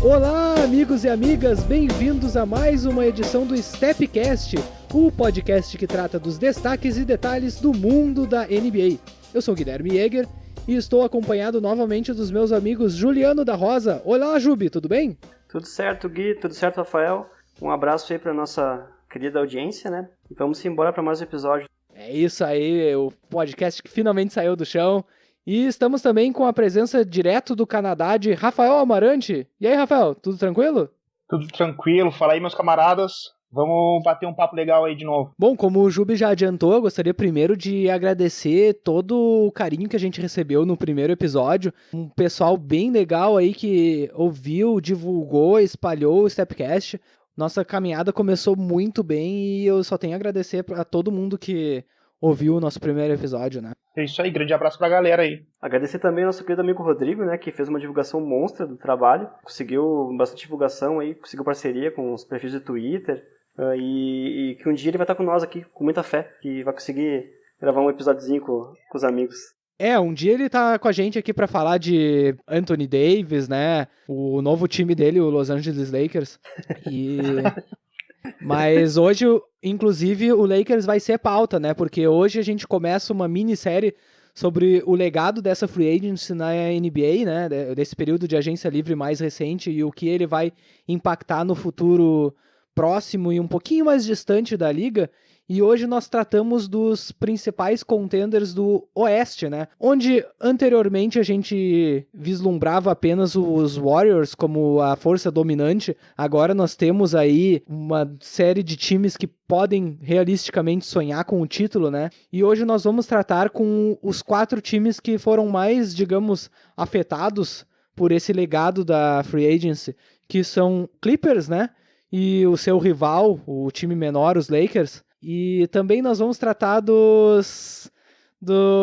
Olá, amigos e amigas, bem-vindos a mais uma edição do Stepcast, o podcast que trata dos destaques e detalhes do mundo da NBA. Eu sou Guilherme Jäger e estou acompanhado novamente dos meus amigos Juliano da Rosa. Olá, Jubi, tudo bem? Tudo certo, Gui, tudo certo, Rafael. Um abraço aí para nossa querida audiência, né? E vamos embora para mais um episódio. É isso aí, o podcast que finalmente saiu do chão. E estamos também com a presença direto do Canadá de Rafael Amarante. E aí, Rafael, tudo tranquilo? Tudo tranquilo, fala aí, meus camaradas. Vamos bater um papo legal aí de novo. Bom, como o Jubi já adiantou, eu gostaria primeiro de agradecer todo o carinho que a gente recebeu no primeiro episódio. Um pessoal bem legal aí que ouviu, divulgou, espalhou o Stepcast. Nossa caminhada começou muito bem e eu só tenho a agradecer a todo mundo que ouviu o nosso primeiro episódio, né? É isso aí, grande abraço pra galera aí. Agradecer também ao nosso querido amigo Rodrigo, né, que fez uma divulgação monstra do trabalho. Conseguiu bastante divulgação aí, conseguiu parceria com os perfis do Twitter. E que um dia ele vai estar com nós aqui, com muita fé, que vai conseguir gravar um episódiozinho com os amigos. Um dia ele tá com a gente aqui pra falar de Anthony Davis, né? O novo time dele, o Los Angeles Lakers. Mas hoje, inclusive, o Lakers vai ser pauta, né? Porque hoje a gente começa uma minissérie sobre o legado dessa free agency na NBA, né? Desse período de agência livre mais recente e o que ele vai impactar no futuro próximo e um pouquinho mais distante da liga. E hoje nós tratamos dos principais contenders do Oeste, né? Onde anteriormente a gente vislumbrava apenas os Warriors como a força dominante. Agora nós temos aí uma série de times que podem realisticamente sonhar com o título, né? E hoje nós vamos tratar com os 4 times que foram mais, digamos, afetados por esse legado da free agency, que são Clippers, né? E o seu rival, o time menor, os Lakers. E também nós vamos tratar do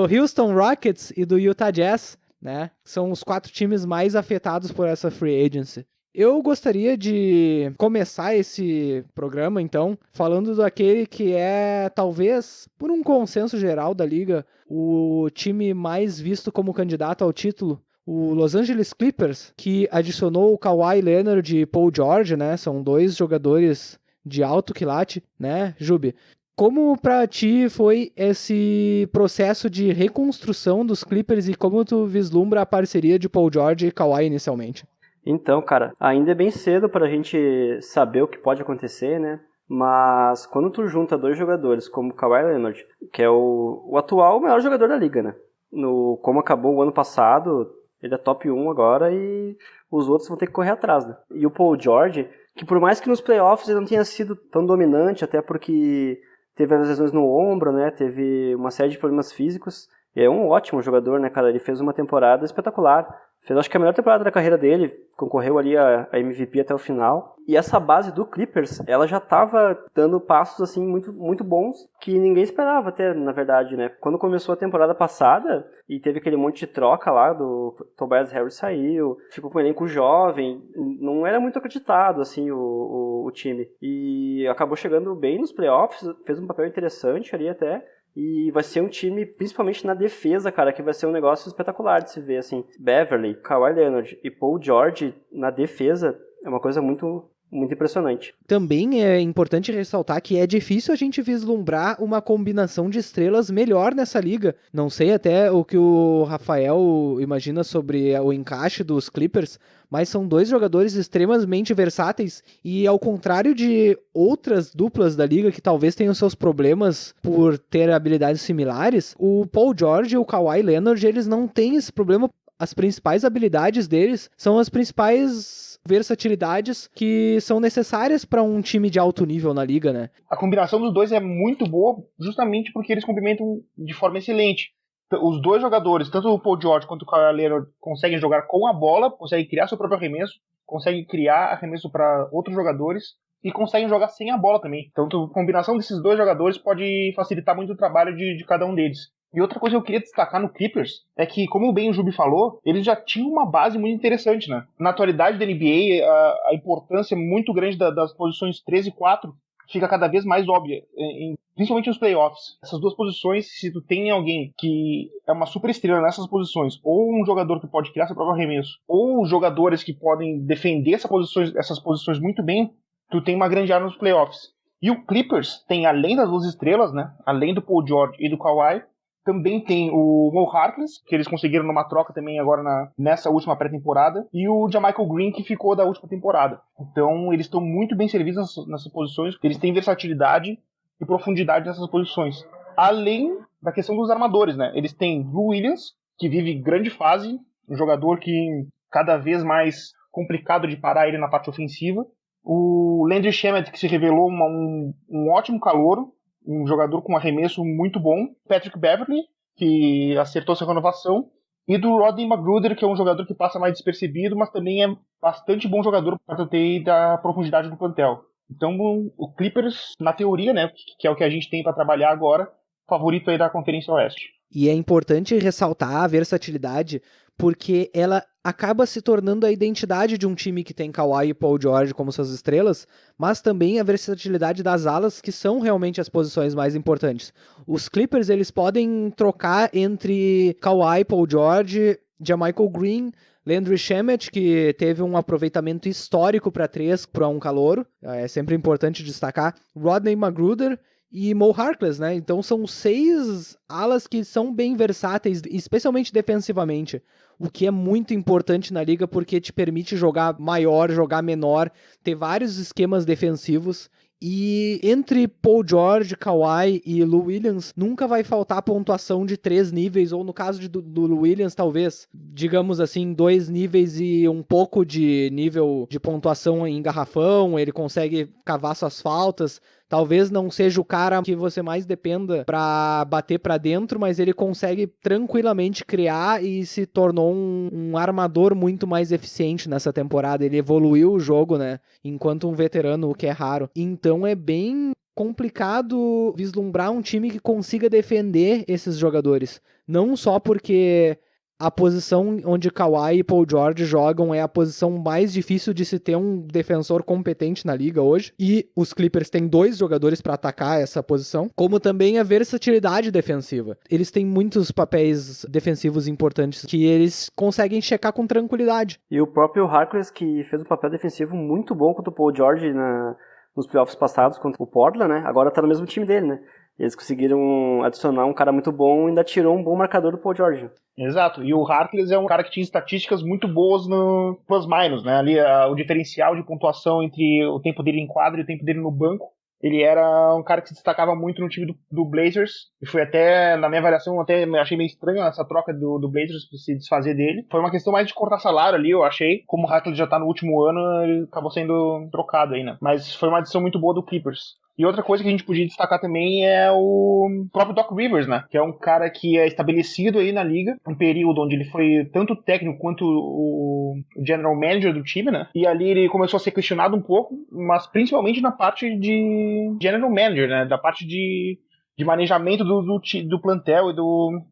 Houston Rockets e do Utah Jazz, né? São os 4 times mais afetados por essa free agency. Eu gostaria de começar esse programa, então, falando daquele que é, talvez, por um consenso geral da liga, o time mais visto como candidato ao título, o Los Angeles Clippers, que adicionou o Kawhi Leonard e Paul George, né? São 2 jogadores de alto quilate, né, Jubi? Como pra ti foi esse processo de reconstrução dos Clippers e como tu vislumbra a parceria de Paul George e Kawhi inicialmente? Então, cara, ainda é bem cedo pra gente saber o que pode acontecer, né? Mas quando tu junta 2 jogadores como o Kawhi Leonard, que é o atual maior jogador da liga, né? Como acabou o ano passado, ele é top 1 agora e os outros vão ter que correr atrás, né? E o Paul George, que por mais que nos playoffs ele não tenha sido tão dominante, até porque teve as lesões no ombro, né? Teve uma série de problemas físicos. E é um ótimo jogador, né, cara? Ele fez uma temporada espetacular. Fez, acho que a melhor temporada da carreira dele. Concorreu ali a MVP até o final. E essa base do Clippers, ela já estava dando passos, assim, muito, muito bons que ninguém esperava até, na verdade, né? Quando começou a temporada passada e teve aquele monte de troca lá, do Tobias Harris saiu, ficou com um elenco jovem, não era muito acreditado, assim, o time. E acabou chegando bem nos playoffs, fez um papel interessante ali até. E vai ser um time, principalmente na defesa, cara, que vai ser um negócio espetacular de se ver, assim. Beverly, Kawhi Leonard e Paul George na defesa é uma coisa muito, muito impressionante. Também é importante ressaltar que é difícil a gente vislumbrar uma combinação de estrelas melhor nessa liga. Não sei até o que o Rafael imagina sobre o encaixe dos Clippers, mas são 2 jogadores extremamente versáteis e ao contrário de outras duplas da liga que talvez tenham seus problemas por ter habilidades similares, o Paul George e o Kawhi Leonard, eles não têm esse problema. As principais habilidades deles são as principais versatilidades que são necessárias para um time de alto nível na liga, né? A combinação dos 2 é muito boa, justamente porque eles complementam de forma excelente. Os 2 jogadores, tanto o Paul George quanto o Kawhi Leonard, conseguem jogar com a bola, conseguem criar seu próprio arremesso, conseguem criar arremesso para outros jogadores e conseguem jogar sem a bola também. Então a combinação desses 2 jogadores pode facilitar muito o trabalho de cada um deles. E outra coisa que eu queria destacar no Clippers é que, como bem o Jubi falou, eles já tinham uma base muito interessante, né? Na atualidade da NBA, a importância muito grande das posições 3 e 4 fica cada vez mais óbvia, principalmente nos playoffs. Essas duas posições, se tu tem alguém que é uma super estrela nessas posições, ou um jogador que pode criar seu próprio arremesso, ou jogadores que podem defender essas posições muito bem, tu tem uma grande arma nos playoffs. E o Clippers tem, além das duas estrelas, né, além do Paul George e do Kawhi, também tem o Mo Harkless, que eles conseguiram numa troca também agora nessa última pré-temporada, e o JaMychal Green, que ficou da última temporada. Então eles estão muito bem servidos nessas posições, eles têm versatilidade e profundidade nessas posições. Além da questão dos armadores, né? Eles têm Lou Williams, que vive grande fase, um jogador que cada vez mais complicado de parar ele na parte ofensiva. O Landry Shamet, que se revelou um ótimo calouro, um jogador com arremesso muito bom. Patrick Beverley, que acertou sua renovação. E do Rodney McGruder, que é um jogador que passa mais despercebido, mas também é bastante bom jogador para ter da profundidade do plantel. Então o Clippers, na teoria, né, que é o que a gente tem para trabalhar agora, favorito aí da Conferência Oeste. E é importante ressaltar a versatilidade, porque ela acaba se tornando a identidade de um time que tem Kawhi e Paul George como suas estrelas, mas também a versatilidade das alas, que são realmente as posições mais importantes. Os Clippers, eles podem trocar entre Kawhi, Paul George, JaMychal Green, Landry Shamet, que teve um aproveitamento histórico para 3 para um calouro, é sempre importante destacar, Rodney McGruder e Mo Harkless, né? Então são 6 alas que são bem versáteis, especialmente defensivamente, o que é muito importante na liga porque te permite jogar maior, jogar menor, ter vários esquemas defensivos. E entre Paul George, Kawhi e Lou Williams, nunca vai faltar pontuação de 3 níveis, ou no caso do Lou Williams, talvez, digamos assim, 2 níveis e um pouco de nível de pontuação em garrafão, ele consegue cavar suas faltas. Talvez não seja o cara que você mais dependa para bater para dentro, mas ele consegue tranquilamente criar e se tornou um armador muito mais eficiente nessa temporada. Ele evoluiu o jogo, né? Enquanto um veterano, o que é raro. Então é bem complicado vislumbrar um time que consiga defender esses jogadores. Não só porque a posição onde Kawhi e Paul George jogam é a posição mais difícil de se ter um defensor competente na liga hoje, e os Clippers têm 2 jogadores para atacar essa posição, como também a versatilidade defensiva. Eles têm muitos papéis defensivos importantes que eles conseguem checar com tranquilidade. E o próprio Harkless, que fez um papel defensivo muito bom contra o Paul George nos playoffs passados contra o Portland, né? Agora tá no mesmo time dele, né? Eles conseguiram adicionar um cara muito bom e ainda tirou um bom marcador do Paul George. Exato, e o Harkless é um cara que tinha estatísticas muito boas no plus-minus, né? Ali o diferencial de pontuação entre o tempo dele em quadra e o tempo dele no banco. Ele era um cara que se destacava muito no time do Blazers, e foi até, na minha avaliação, até achei meio estranho essa troca do Blazers se desfazer dele. Foi uma questão mais de cortar salário ali, eu achei. Como o Harkless já tá no último ano, ele acabou sendo trocado aí, né? Mas foi uma adição muito boa do Clippers. E outra coisa que a gente podia destacar também é o próprio Doc Rivers, né? Que é um cara que é estabelecido aí na liga, um período onde ele foi tanto técnico quanto o general manager do time, né? E ali ele começou a ser questionado um pouco, mas principalmente na parte de general manager, né? Da parte de manejamento do plantel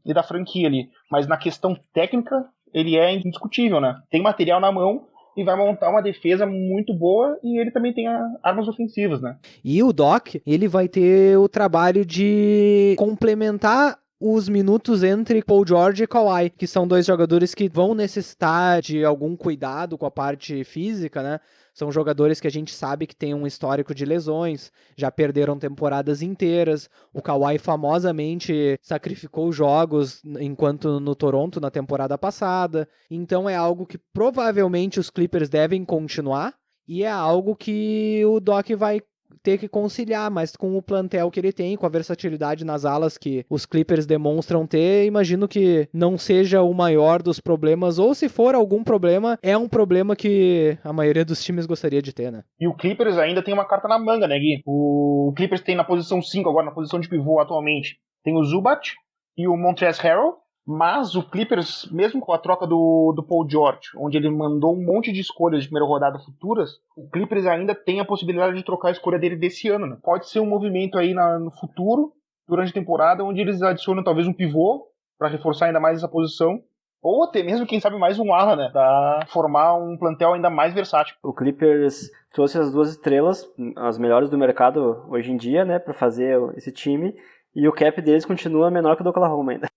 e da franquia ali. Mas na questão técnica, ele é indiscutível, né? Tem material na mão e vai montar uma defesa muito boa, e ele também tem armas ofensivas, né? E o Doc, ele vai ter o trabalho de complementar os minutos entre Paul George e Kawhi, que são 2 jogadores que vão necessitar de algum cuidado com a parte física, né? São jogadores que a gente sabe que tem um histórico de lesões, já perderam temporadas inteiras. O Kawhi famosamente sacrificou jogos enquanto no Toronto na temporada passada. Então é algo que provavelmente os Clippers devem continuar, e é algo que o Doc vai ter que conciliar, mas com o plantel que ele tem, com a versatilidade nas alas que os Clippers demonstram ter, imagino que não seja o maior dos problemas, ou se for algum problema, é um problema que a maioria dos times gostaria de ter, né? E o Clippers ainda tem uma carta na manga, né, Gui? O Clippers tem na posição 5 agora, na posição de pivô atualmente, tem o Zubac e o Montrezl Harrell. Mas o Clippers, mesmo com a troca do Paul George, onde ele mandou um monte de escolhas de primeira rodada futuras, o Clippers ainda tem a possibilidade de trocar a escolha dele desse ano, né? Pode ser um movimento aí no futuro, durante a temporada, onde eles adicionam talvez um pivô para reforçar ainda mais essa posição, Ou até mesmo, quem sabe, mais um ala, né? Pra formar um plantel ainda mais versátil. O Clippers trouxe as 2 estrelas, as melhores do mercado hoje em dia, né, pra fazer esse time, e o cap deles continua menor que o do Oklahoma ainda.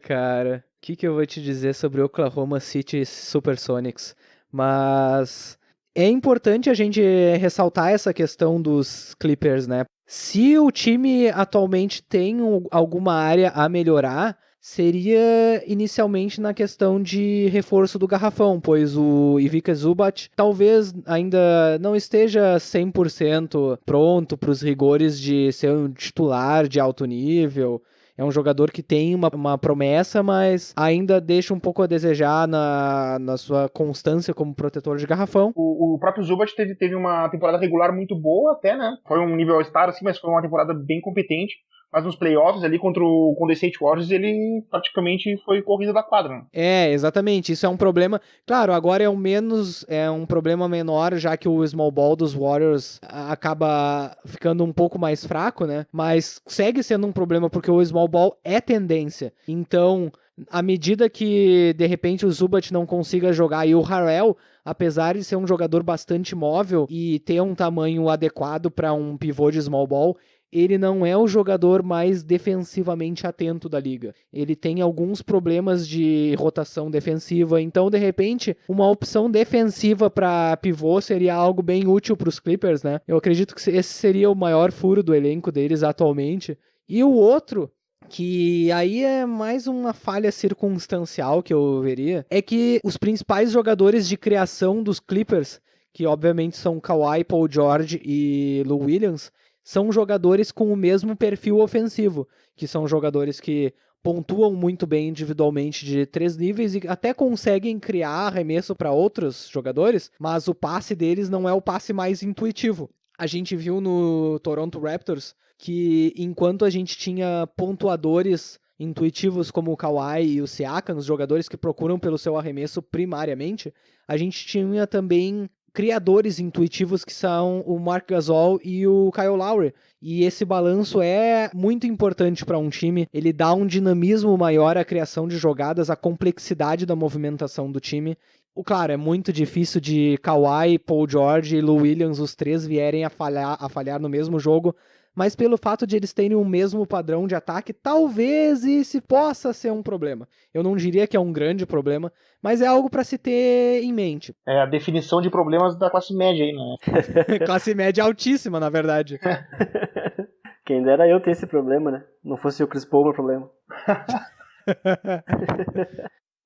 Cara, o que eu vou te dizer sobre o Oklahoma City Supersonics? Mas é importante a gente ressaltar essa questão dos Clippers, né? Se o time atualmente tem alguma área a melhorar, seria inicialmente na questão de reforço do garrafão, pois o Ivica Zubac talvez ainda não esteja 100% pronto para os rigores de ser um titular de alto nível. É um jogador que tem uma promessa, mas ainda deixa um pouco a desejar na sua constância como protetor de garrafão. O próprio Zubac teve uma temporada regular muito boa até, né? Foi um nível All-Star, assim, mas foi uma temporada bem competente. Mas nos playoffs ali contra o Golden State Warriors, ele praticamente foi corrida da quadra. Né? Exatamente. Isso é um problema. Claro, agora é um problema menor, já que o small ball dos Warriors acaba ficando um pouco mais fraco, né? Mas segue sendo um problema porque o small ball é tendência. Então, à medida que de repente o Zubac não consiga jogar e o Harrell, apesar de ser um jogador bastante móvel e ter um tamanho adequado para um pivô de small ball, ele não é o jogador mais defensivamente atento da liga. Ele tem alguns problemas de rotação defensiva, então, de repente, uma opção defensiva para pivô seria algo bem útil para os Clippers, né? Eu acredito que esse seria o maior furo do elenco deles atualmente. E o outro, que aí é mais uma falha circunstancial que eu veria, é que os principais jogadores de criação dos Clippers, que obviamente são Kawhi, Paul George e Lou Williams, são jogadores com o mesmo perfil ofensivo, que são jogadores que pontuam muito bem individualmente de 3 níveis e até conseguem criar arremesso para outros jogadores, mas o passe deles não é o passe mais intuitivo. A gente viu no Toronto Raptors que enquanto a gente tinha pontuadores intuitivos como o Kawhi e o Siakam, os jogadores que procuram pelo seu arremesso primariamente, a gente tinha também criadores intuitivos que são o Marc Gasol e o Kyle Lowry. E esse balanço é muito importante para um time. Ele dá um dinamismo maior à criação de jogadas, à complexidade da movimentação do time. Claro, é muito difícil de Kawhi, Paul George e Lou Williams, os 3 vierem a falhar no mesmo jogo, mas pelo fato de eles terem o mesmo padrão de ataque, talvez isso possa ser um problema. Eu não diria que é um grande problema, mas é algo para se ter em mente. É a definição de problemas da classe média aí, né? Classe média altíssima, na verdade. Quem dera eu ter esse problema, né? Não fosse o Chris Paul meu problema.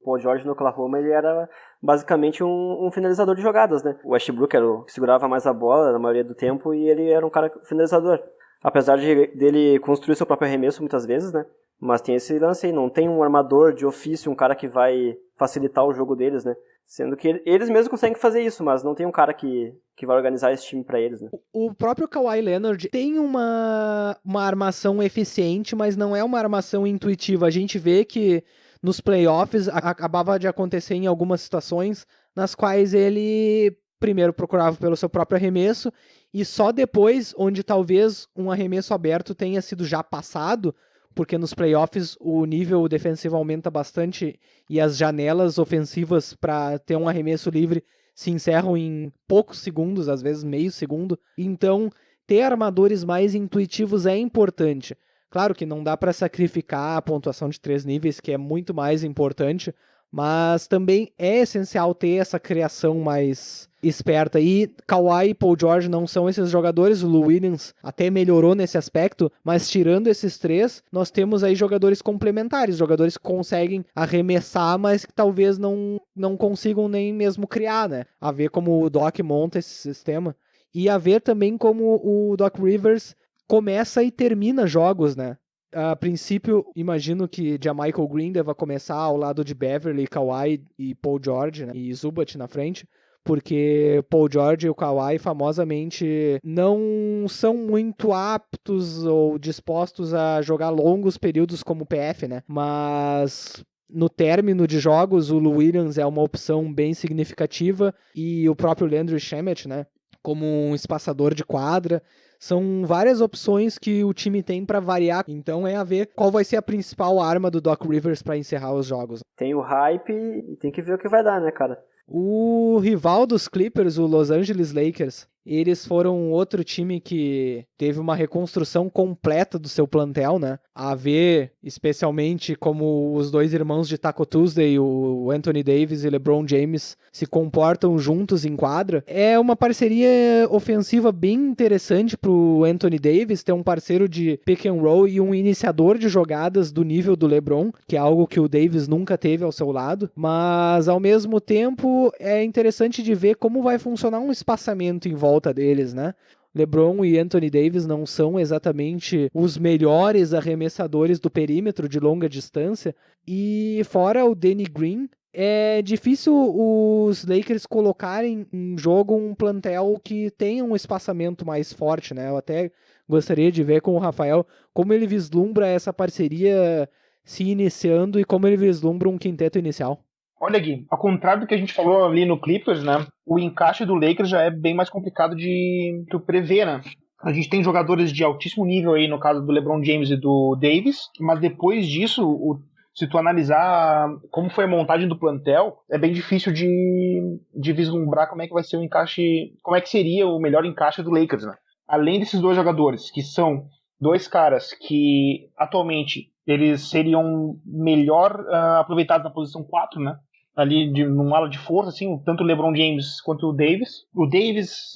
O Paul George no Oklahoma, ele era basicamente um finalizador de jogadas, né? O Westbrook era o que segurava mais a bola na maioria do tempo e ele era um cara finalizador. Apesar dele construir seu próprio arremesso muitas vezes, né? Mas tem esse lance aí, não tem um armador de ofício, um cara que vai facilitar o jogo deles, né? Sendo que eles mesmos conseguem fazer isso, mas não tem um cara que vai organizar esse time pra eles, né? O próprio Kawhi Leonard tem uma armação eficiente, mas não é uma armação intuitiva. A gente vê que nos playoffs acabava de acontecer em algumas situações nas quais ele primeiro procurava pelo seu próprio arremesso e só depois, onde talvez um arremesso aberto tenha sido já passado, porque nos playoffs o nível defensivo aumenta bastante e as janelas ofensivas para ter um arremesso livre se encerram em poucos segundos, às vezes meio segundo. Então, ter armadores mais intuitivos é importante. Claro que não dá para sacrificar a pontuação de 3 níveis, que é muito mais importante, mas também é essencial ter essa criação mais esperta. E Kawhi e Paul George não são esses jogadores, o Lou Williams até melhorou nesse aspecto, mas tirando esses 3, nós temos aí jogadores complementares, jogadores que conseguem arremessar, mas que talvez não consigam nem mesmo criar, né? A ver como o Doc monta esse sistema. E a ver também como o Doc Rivers começa e termina jogos, né? A princípio, imagino que JaMychal Green deva começar ao lado de Beverly, Kawhi e Paul George, né? E Zubac na frente, porque Paul George e o Kawhi famosamente não são muito aptos ou dispostos a jogar longos períodos como PF, né? Mas no término de jogos, o Lou Williams é uma opção bem significativa e o próprio Landry Shamet, né? Como um espaçador de quadra. São várias opções que o time tem pra variar, então é a ver qual vai ser a principal arma do Doc Rivers pra encerrar os jogos. Tem o hype e tem que ver o que vai dar, né, cara? O rival dos Clippers, o Los Angeles Lakers, eles foram outro time que teve uma reconstrução completa do seu plantel, né? A ver, especialmente, como os dois irmãos de Taco Tuesday, o Anthony Davis e LeBron James, se comportam juntos em quadra. É uma parceria ofensiva bem interessante pro Anthony Davis ter um parceiro de pick and roll e um iniciador de jogadas do nível do LeBron, que é algo que o Davis nunca teve ao seu lado. Mas, ao mesmo tempo, é interessante de ver como vai funcionar um espaçamento em volta deles, né? LeBron e Anthony Davis não são exatamente os melhores arremessadores do perímetro de longa distância, e fora o Danny Green, é difícil os Lakers colocarem em jogo um plantel que tenha um espaçamento mais forte, né? Eu até gostaria de ver com o Rafael como ele vislumbra essa parceria se iniciando e como ele vislumbra um quinteto inicial. Olha, Gui, ao contrário do que a gente falou ali no Clippers, né? O encaixe do Lakers já é bem mais complicado de tu prever, né? A gente tem jogadores de altíssimo nível aí, no caso do LeBron James e do Davis, mas depois disso, se tu analisar como foi a montagem do plantel, é bem difícil de vislumbrar como é que vai ser o encaixe, como é que seria o melhor encaixe do Lakers, né? Além desses dois jogadores, que são dois caras que atualmente eles seriam melhor aproveitados na posição 4, né? Ali num ala de força, assim, tanto o LeBron James quanto o Davis. O Davis,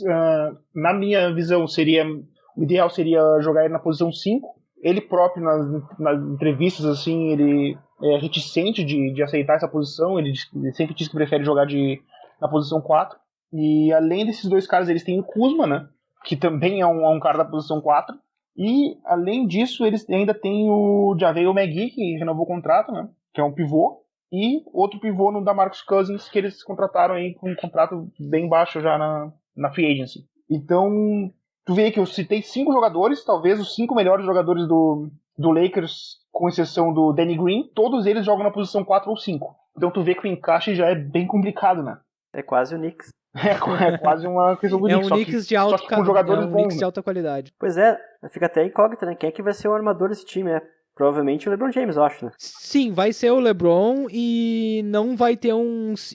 na minha visão, o ideal seria jogar ele na posição 5. Ele próprio, nas entrevistas, assim, ele é reticente de aceitar essa posição. Ele sempre diz que prefere jogar na posição 4. E além desses dois caras, eles têm o Kuzma, né? Que também é um cara da posição 4. E, além disso, eles ainda têm o JaVale McGee, que renovou o contrato, né? Que é um pivô. E outro pivô no DeMarcus Cousins, que eles contrataram aí com um contrato bem baixo já na free agency. Então, tu vê que eu citei 5 jogadores, talvez os 5 melhores jogadores do Lakers, com exceção do Danny Green, todos eles jogam na posição 4 ou 5. Então tu vê que o encaixe já é bem complicado, né? É quase o Knicks. É quase uma questão do Knicks. É um Knicks de alta, com jogadores um bons, Knicks de alta qualidade. Pois é, fica até incógnita, né? Quem é que vai ser o armador desse time, né? Provavelmente o LeBron James, eu acho, né? Sim, vai ser o LeBron e não vai ter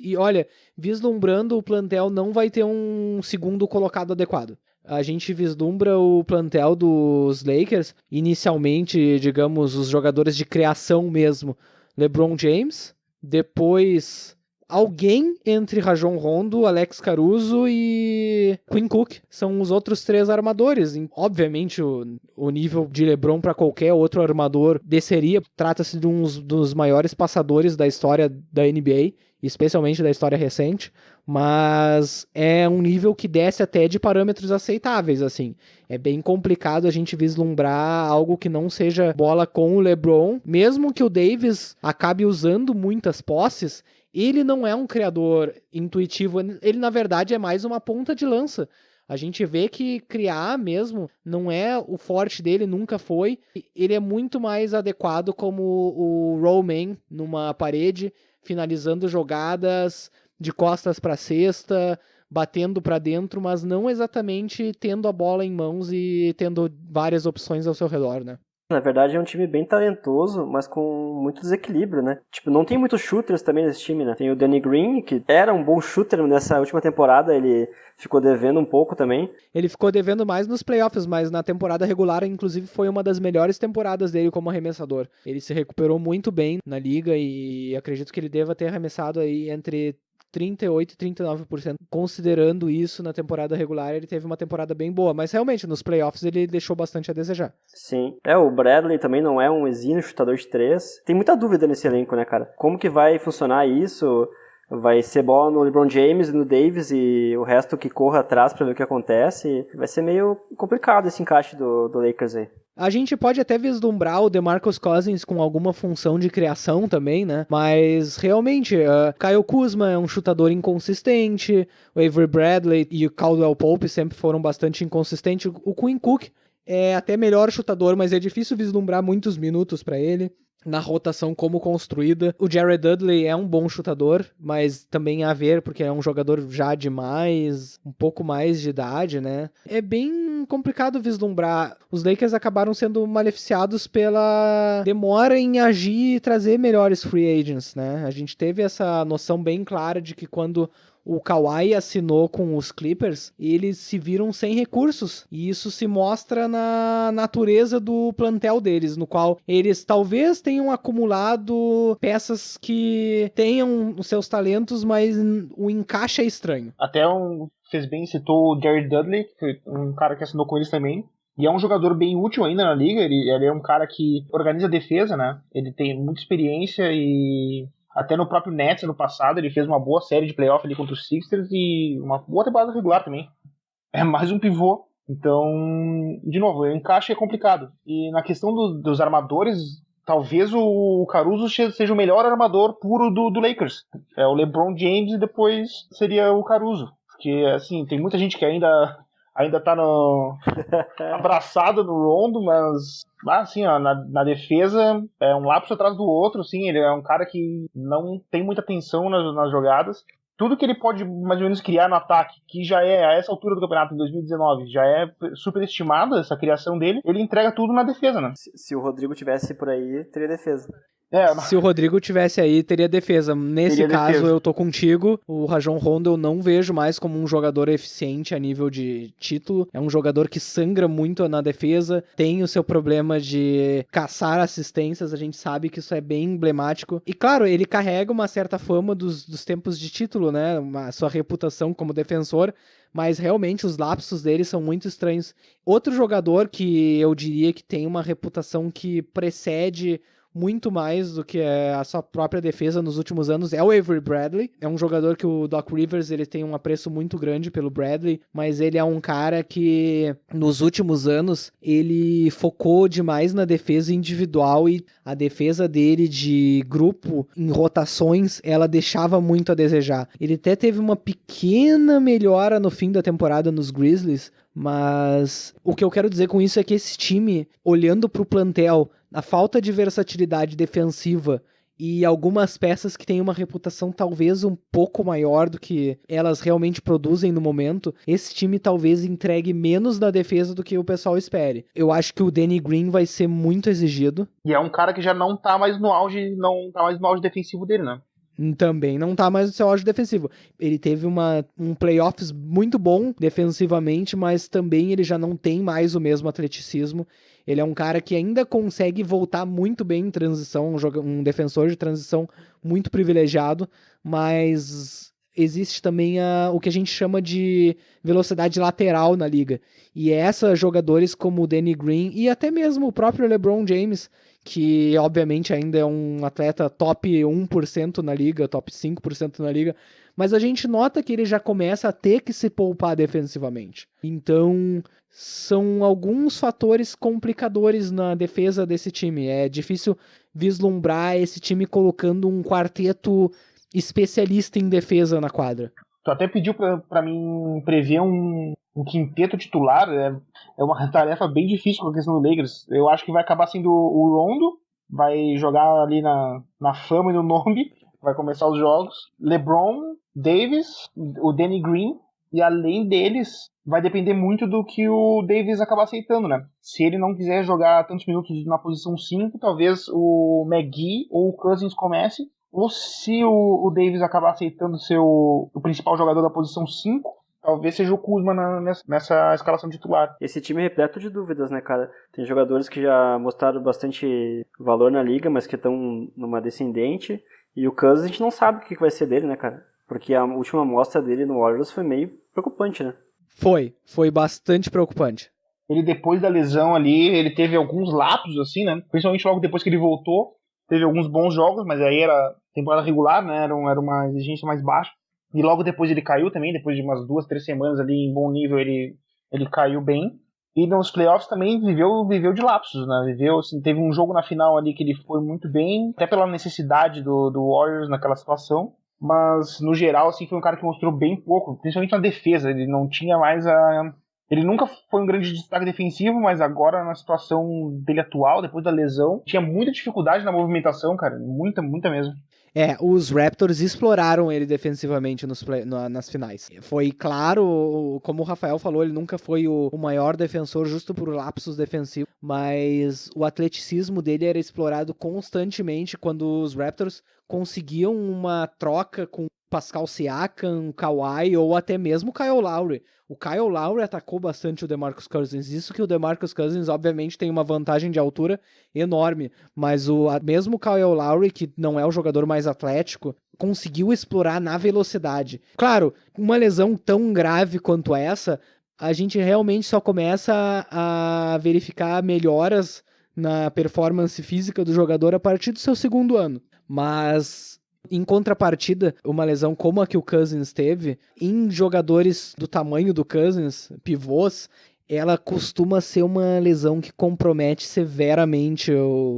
e olha, vislumbrando o plantel, não vai ter um segundo colocado adequado. A gente vislumbra o plantel dos Lakers, inicialmente, digamos, os jogadores de criação mesmo. LeBron James, depois alguém entre Rajon Rondo, Alex Caruso e Quinn Cook. São os outros 3 armadores. Obviamente, o nível de LeBron para qualquer outro armador desceria. Trata-se de um dos maiores passadores da história da NBA, especialmente da história recente. Mas é um nível que desce até de parâmetros aceitáveis, assim. É bem complicado a gente vislumbrar algo que não seja bola com o LeBron. Mesmo que o Davis acabe usando muitas posses, ele não é um criador intuitivo, ele na verdade é mais uma ponta de lança. A gente vê que criar mesmo não é o forte dele, nunca foi. Ele é muito mais adequado como o rollman numa parede, finalizando jogadas de costas para cesta, batendo para dentro, mas não exatamente tendo a bola em mãos e tendo várias opções ao seu redor, né? Na verdade é um time bem talentoso, mas com muito desequilíbrio, né? Tipo, não tem muitos shooters também nesse time, né? Tem o Danny Green, que era um bom shooter nessa última temporada, ele ficou devendo um pouco também. Ele ficou devendo mais nos playoffs, mas na temporada regular, inclusive, foi uma das melhores temporadas dele como arremessador. Ele se recuperou muito bem na liga e acredito que ele deva ter arremessado aí entre 38% e 39%. Considerando isso, na temporada regular, ele teve uma temporada bem boa. Mas realmente, nos playoffs, ele deixou bastante a desejar. Sim. O Bradley também não é um exímio chutador de 3. Tem muita dúvida nesse elenco, né, cara? Como que vai funcionar isso? Vai ser bola no LeBron James e no Davis e o resto que corra atrás pra ver o que acontece. Vai ser meio complicado esse encaixe do Lakers aí. A gente pode até vislumbrar o DeMarcus Cousins com alguma função de criação também, né? Mas, realmente, Kyle Kuzma é um chutador inconsistente, o Avery Bradley e o Caldwell Pope sempre foram bastante inconsistentes. O Quinn Cook é até melhor chutador, mas é difícil vislumbrar muitos minutos para ele na rotação como construída. O Jared Dudley é um bom chutador, mas também a ver, porque é um jogador já de um pouco mais de idade, né? É bem bem complicado vislumbrar. Os Lakers acabaram sendo maleficiados pela demora em agir e trazer melhores free agents, né? A gente teve essa noção bem clara de que quando o Kawhi assinou com os Clippers, eles se viram sem recursos, e isso se mostra na natureza do plantel deles, no qual eles talvez tenham acumulado peças que tenham os seus talentos, mas o encaixe é estranho. Até fez bem, citou o Jared Dudley, que foi um cara que assinou com eles também. E é um jogador bem útil ainda na liga. Ele é um cara que organiza a defesa, né? Ele tem muita experiência e até no próprio Nets no passado ele fez uma boa série de playoff ali contra os Sixers e uma boa temporada regular também. É mais um pivô. Então, de novo, o encaixe é complicado. E na questão dos armadores, talvez o Caruso seja o melhor armador puro do Lakers. É o LeBron James e depois seria o Caruso. Porque, assim, tem muita gente que ainda tá abraçado no Rondo, mas assim, ó, na defesa é um lapso atrás do outro, assim, ele é um cara que não tem muita atenção nas jogadas. Tudo que ele pode mais ou menos criar no ataque, que já é, a essa altura do campeonato, em 2019, já é superestimada essa criação dele, ele entrega tudo na defesa, né? Se o Rodrigo tivesse por aí, teria defesa. Se o Rodrigo tivesse aí, teria defesa. Nesse caso, defesa. Eu tô contigo. O Rajon Rondo eu não vejo mais como um jogador eficiente a nível de título. É um jogador que sangra muito na defesa, tem o seu problema de caçar assistências, a gente sabe que isso é bem emblemático. E claro, ele carrega uma certa fama dos tempos de título, né? A sua reputação como defensor, mas realmente os lapsos dele são muito estranhos. Outro jogador que eu diria que tem uma reputação que precede muito mais do que a sua própria defesa nos últimos anos é o Avery Bradley. É um jogador que o Doc Rivers ele tem um apreço muito grande pelo Bradley, mas ele é um cara que nos últimos anos ele focou demais na defesa individual e a defesa dele de grupo em rotações ela deixava muito a desejar. Ele até teve uma pequena melhora no fim da temporada nos Grizzlies, mas o que eu quero dizer com isso é que esse time, olhando para o plantel, a falta de versatilidade defensiva e algumas peças que têm uma reputação talvez um pouco maior do que elas realmente produzem no momento, esse time talvez entregue menos na defesa do que o pessoal espere. Eu acho que o Danny Green vai ser muito exigido. E é um cara que já não tá mais no auge, defensivo dele, né? Também não tá mais no seu auge defensivo. Ele teve um playoffs muito bom defensivamente, mas também ele já não tem mais o mesmo atleticismo. Ele é um cara que ainda consegue voltar muito bem em transição, um defensor de transição muito privilegiado, mas existe também o que a gente chama de velocidade lateral na liga. E jogadores como o Danny Green e até mesmo o próprio LeBron James, que obviamente ainda é um atleta top 1% na liga, top 5% na liga, mas a gente nota que ele já começa a ter que se poupar defensivamente. Então, são alguns fatores complicadores na defesa desse time. É difícil vislumbrar esse time colocando um quarteto especialista em defesa na quadra. Tu até pediu pra mim prever um quinteto titular, é uma tarefa bem difícil com a questão do Lakers. Eu acho que vai acabar sendo o Rondo, vai jogar ali na fama e no nome, vai começar os jogos. LeBron, Davis, o Danny Green, e além deles, vai depender muito do que o Davis acabar aceitando, né? Se ele não quiser jogar tantos minutos na posição 5, talvez o McGee ou o Cousins comece. Ou se o Davis acabar aceitando ser o principal jogador da posição 5, talvez seja o Kuzma nessa escalação titular. Esse time é repleto de dúvidas, né, cara? Tem jogadores que já mostraram bastante valor na liga, mas que estão numa descendente. E o Cousins a gente não sabe o que vai ser dele, né, cara? Porque a última amostra dele no Warriors foi meio preocupante, né? Foi bastante preocupante. Ele, depois da lesão ali, ele teve alguns lapsos, assim, né? Principalmente logo depois que ele voltou. Teve alguns bons jogos, mas aí era temporada regular, né? Era uma exigência mais baixa. E logo depois ele caiu também, depois de umas 2-3 semanas ali em bom nível, ele caiu bem. E nos playoffs também viveu de lapsos, né? Assim, teve um jogo na final ali que ele foi muito bem, até pela necessidade do Warriors naquela situação. Mas, no geral, assim, foi um cara que mostrou bem pouco, principalmente na defesa. Ele não tinha mais Ele nunca foi um grande destaque defensivo, mas agora, na situação dele atual, depois da lesão, tinha muita dificuldade na movimentação, cara. Muita mesmo. Os Raptors exploraram ele defensivamente nas finais. Foi claro, como o Rafael falou, ele nunca foi o maior defensor justo por lapsos defensivos, mas o atleticismo dele era explorado constantemente quando os Raptors conseguiam uma troca com Pascal Siakam, Kawhi ou até mesmo Kyle Lowry. O Kyle Lowry atacou bastante o DeMarcus Cousins. Isso que o DeMarcus Cousins, obviamente, tem uma vantagem de altura enorme, mas mesmo o Kyle Lowry, que não é o jogador mais atlético, conseguiu explorar na velocidade. Claro, uma lesão tão grave quanto essa, a gente realmente só começa a verificar melhoras na performance física do jogador a partir do seu segundo ano. Mas, em contrapartida, uma lesão como a que o Cousins teve, em jogadores do tamanho do Cousins, pivôs, ela costuma ser uma lesão que compromete severamente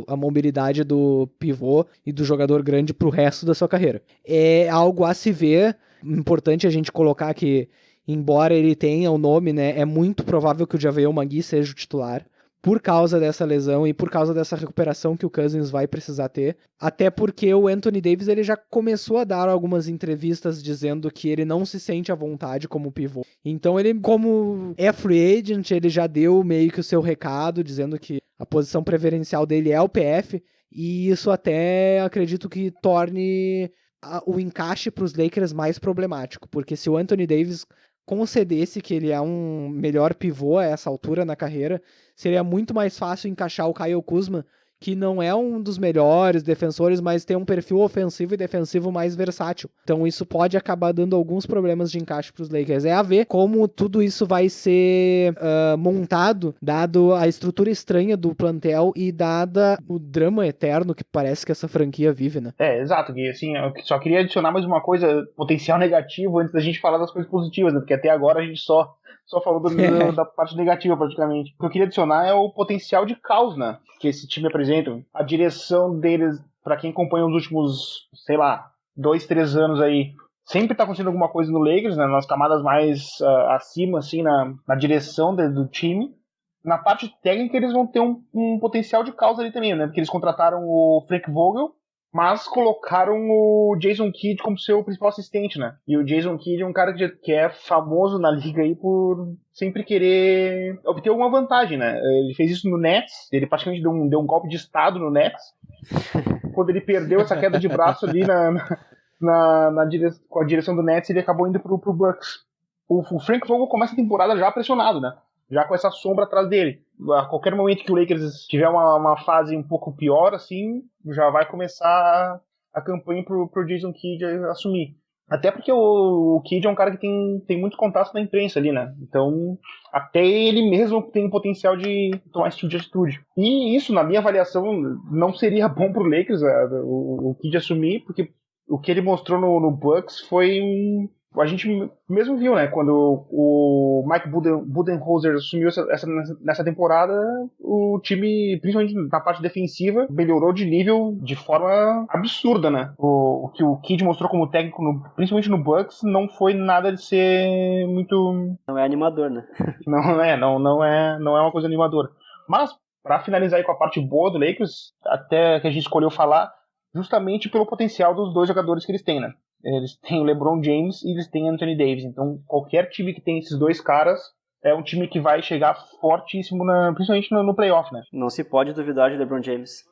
a mobilidade do pivô e do jogador grande para o resto da sua carreira. É algo a se ver, importante a gente colocar que, embora ele tenha o nome, né, é muito provável que o JaVale McGee seja o titular, por causa dessa lesão e por causa dessa recuperação que o Cousins vai precisar ter. Até porque o Anthony Davis ele já começou a dar algumas entrevistas dizendo que ele não se sente à vontade como pivô. Então ele, como é free agent, ele já deu meio que o seu recado, dizendo que a posição preferencial dele é o PF, e isso até acredito que torne o encaixe para os Lakers mais problemático, porque se o Anthony Davis concedesse que ele é um melhor pivô a essa altura na carreira, seria muito mais fácil encaixar o Kyle Kuzma, que não é um dos melhores defensores, mas tem um perfil ofensivo e defensivo mais versátil. Então isso pode acabar dando alguns problemas de encaixe para os Lakers. É a ver como tudo isso vai ser montado, dado a estrutura estranha do plantel e dada o drama eterno que parece que essa franquia vive, né? Exato, Gui. Assim, eu só queria adicionar mais uma coisa, potencial negativo, antes da gente falar das coisas positivas, né? Porque até agora a gente só falou da parte negativa, praticamente. O que eu queria adicionar é o potencial de caos, né, que esse time apresenta. A direção deles, pra quem acompanha os últimos, 2, 3 anos aí, sempre tá acontecendo alguma coisa no Lakers, né, nas camadas mais acima, assim, na direção do time. Na parte técnica, eles vão ter um potencial de caos ali também, né, porque eles contrataram o Frank Vogel, mas colocaram o Jason Kidd como seu principal assistente, né? E o Jason Kidd é um cara que é famoso na liga aí por sempre querer obter alguma vantagem, né? Ele fez isso no Nets, ele praticamente deu um golpe de estado no Nets, quando ele perdeu essa queda de braço ali com a direção do Nets, ele acabou indo pro Bucks. O Frank Vogel começa a temporada já pressionado, né? Já com essa sombra atrás dele. A qualquer momento que o Lakers tiver uma fase um pouco pior, assim, já vai começar a campanha pro Jason Kidd assumir. Até porque o Kidd é um cara que tem muito contato na imprensa ali, né? Então, até ele mesmo tem o potencial de tomar esse tipo de atitude. E isso, na minha avaliação, não seria bom pro Lakers, o Kidd assumir, porque o que ele mostrou no Bucks foi a gente mesmo viu, né? Quando o Mike Budenholzer assumiu nessa temporada, o time, principalmente na parte defensiva, melhorou de nível de forma absurda, né? O que o Kidd mostrou como técnico, principalmente no Bucks, não foi nada de ser muito... Não é animador, né? Não é uma coisa animadora. Mas, pra finalizar aí com a parte boa do Lakers, até que a gente escolheu falar, justamente pelo potencial dos dois jogadores que eles têm, né? Eles têm o LeBron James e eles têm Anthony Davis. Então, qualquer time que tem esses dois caras é um time que vai chegar fortíssimo, principalmente no playoff, né? Não se pode duvidar de LeBron James.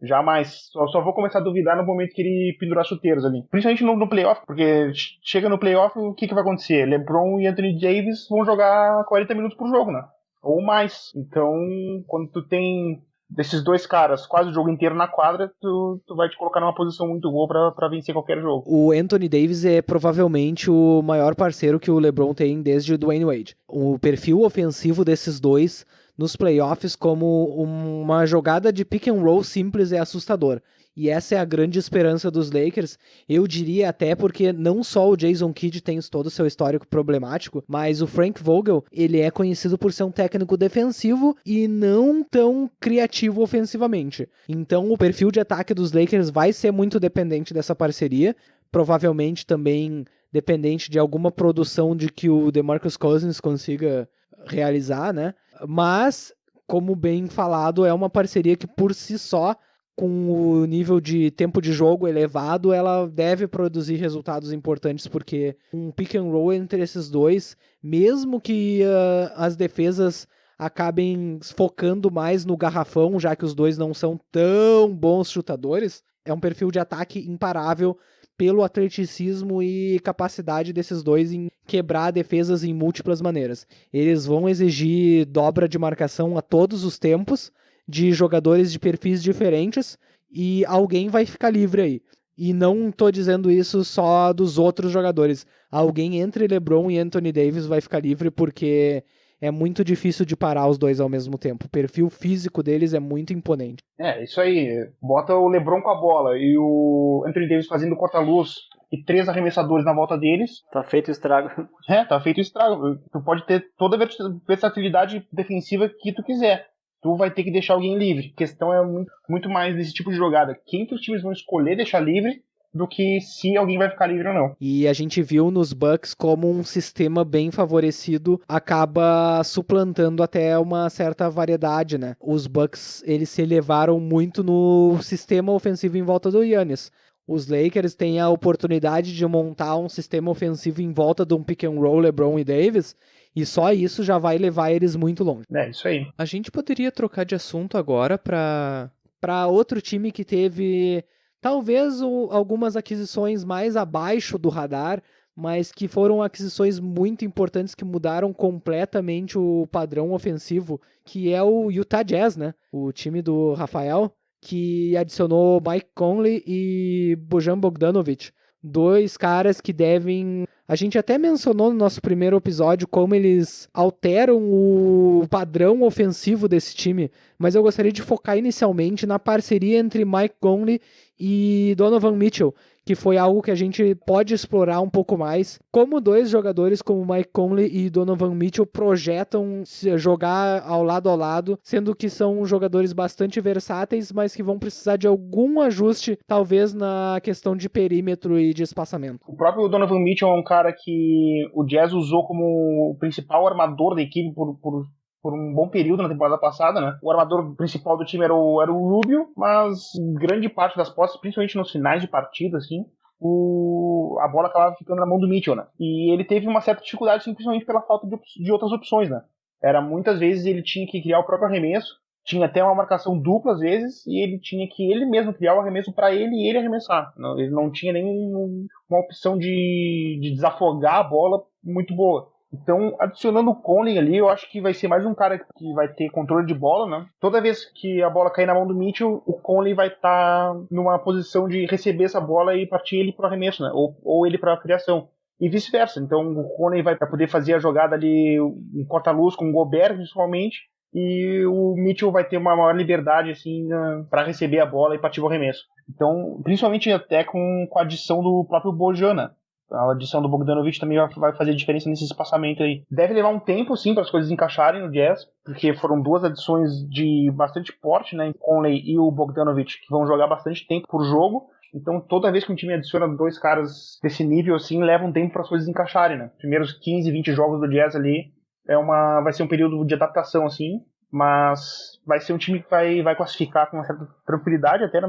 Jamais. Só vou começar a duvidar no momento que ele pendurar chuteiros ali. Principalmente no playoff, porque chega no playoff, o que vai acontecer? LeBron e Anthony Davis vão jogar 40 minutos por jogo, né? Ou mais. Então, quando tu tem desses dois caras quase o jogo inteiro na quadra, tu vai te colocar numa posição muito boa pra vencer qualquer jogo. O Anthony Davis é provavelmente o maior parceiro que o LeBron tem desde o Dwayne Wade. O perfil ofensivo desses dois nos playoffs como uma jogada de pick and roll simples é assustador. E essa é a grande esperança dos Lakers, eu diria até porque não só o Jason Kidd tem todo o seu histórico problemático, mas o Frank Vogel, ele é conhecido por ser um técnico defensivo e não tão criativo ofensivamente. Então o perfil de ataque dos Lakers vai ser muito dependente dessa parceria, provavelmente também dependente de alguma produção de que o DeMarcus Cousins consiga realizar, né? Mas, como bem falado, é uma parceria que por si só com o nível de tempo de jogo elevado, ela deve produzir resultados importantes, porque um pick and roll entre esses dois, mesmo que as defesas acabem focando mais no garrafão, já que os dois não são tão bons chutadores, é um perfil de ataque imparável pelo atleticismo e capacidade desses dois em quebrar defesas em múltiplas maneiras. Eles vão exigir dobra de marcação a todos os tempos, de jogadores de perfis diferentes, e alguém vai ficar livre aí. E não tô dizendo isso só dos outros jogadores. Alguém entre LeBron e Anthony Davis vai ficar livre, porque é muito difícil de parar os dois ao mesmo tempo. O perfil físico deles é muito imponente. Isso aí. Bota o LeBron com a bola e o Anthony Davis fazendo corta-luz e 3 arremessadores na volta deles. Tá feito o estrago. Tá feito o estrago. Tu pode ter toda a versatilidade defensiva que tu quiser. Tu vai ter que deixar alguém livre. A questão é muito mais desse tipo de jogada. Quem que os times vão escolher deixar livre do que se alguém vai ficar livre ou não. E a gente viu nos Bucks como um sistema bem favorecido acaba suplantando até uma certa variedade, né? Os Bucks, eles se elevaram muito no sistema ofensivo em volta do Giannis. Os Lakers têm a oportunidade de montar um sistema ofensivo em volta de um pick and roll LeBron e Davis, e só isso já vai levar eles muito longe. Isso aí. A gente poderia trocar de assunto agora para outro time que teve talvez algumas aquisições mais abaixo do radar, mas que foram aquisições muito importantes que mudaram completamente o padrão ofensivo, que é o Utah Jazz, né? O time do Rafael, que adicionou Mike Conley e Bojan Bogdanovic. 2 caras que devem... A gente até mencionou no nosso primeiro episódio como eles alteram o padrão ofensivo desse time, mas eu gostaria de focar inicialmente na parceria entre Mike Conley e Donovan Mitchell, que foi algo que a gente pode explorar um pouco mais. Como 2 jogadores como Mike Conley e Donovan Mitchell projetam jogar ao lado, sendo que são jogadores bastante versáteis, mas que vão precisar de algum ajuste, talvez na questão de perímetro e de espaçamento. O próprio Donovan Mitchell é um cara que o Jazz usou como o principal armador da equipe por um bom período na temporada passada, né? O armador principal do time era o Rubio, mas grande parte das posses, principalmente nos finais de partida, assim, a bola acabava ficando na mão do Mitchell, né? E ele teve uma certa dificuldade, assim, principalmente pela falta de outras opções, né? Muitas vezes ele tinha que criar o próprio arremesso, tinha até uma marcação dupla às vezes, e ele tinha que ele mesmo criar o arremesso para ele e ele arremessar. Ele não tinha nenhuma opção de desafogar a bola muito boa. Então, adicionando o Conley ali, eu acho que vai ser mais um cara que vai ter controle de bola, né? Toda vez que a bola cair na mão do Mitchell, o Conley vai estar numa posição de receber essa bola e partir ele para o arremesso, né? Ou ele para a criação. E vice-versa. Então, o Conley vai poder fazer a jogada ali, um corta-luz com o Gobert, principalmente, e o Mitchell vai ter uma maior liberdade assim para receber a bola e partir o arremesso. Então, principalmente até com a adição do próprio Bojan, né? A adição do Bogdanovic também vai fazer diferença nesse espaçamento aí. Deve levar um tempo, sim, para as coisas encaixarem no Jazz, porque foram 2 adições de bastante porte, né? O Conley e o Bogdanovic, que vão jogar bastante tempo por jogo. Então, toda vez que um time adiciona 2 caras desse nível, assim, leva um tempo para as coisas encaixarem, né? Primeiros 15, 20 jogos do Jazz ali vai ser um período de adaptação, assim, mas vai ser um time que vai classificar com uma certa tranquilidade até na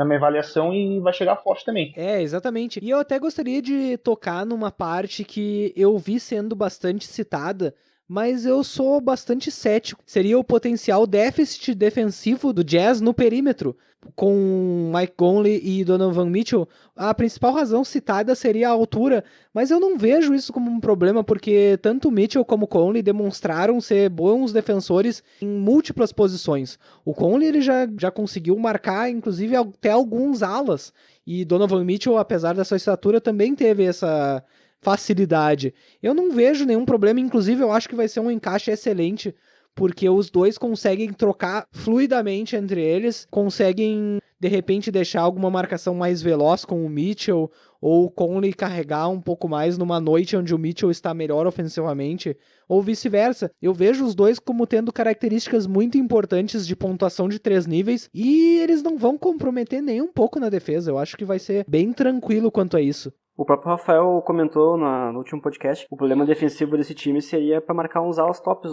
minha avaliação e vai chegar forte também. Exatamente. E eu até gostaria de tocar numa parte que eu vi sendo bastante citada, mas eu sou bastante cético. Seria o potencial déficit defensivo do Jazz no perímetro. Com Mike Conley e Donovan Mitchell, a principal razão citada seria a altura, mas eu não vejo isso como um problema, porque tanto Mitchell como Conley demonstraram ser bons defensores em múltiplas posições. O Conley ele já conseguiu marcar, inclusive, até alguns alas, e Donovan Mitchell, apesar da sua estatura, também teve essa facilidade. Eu não vejo nenhum problema, inclusive eu acho que vai ser um encaixe excelente, porque os dois conseguem trocar fluidamente entre eles, conseguem, de repente, deixar alguma marcação mais veloz com o Mitchell, ou o Conley carregar um pouco mais numa noite onde o Mitchell está melhor ofensivamente, ou vice-versa. Eu vejo os dois como tendo características muito importantes de pontuação de 3 níveis, e eles não vão comprometer nem um pouco na defesa. Eu acho que vai ser bem tranquilo quanto a isso. O próprio Rafael comentou no último podcast que o problema defensivo desse time seria para marcar uns alas tops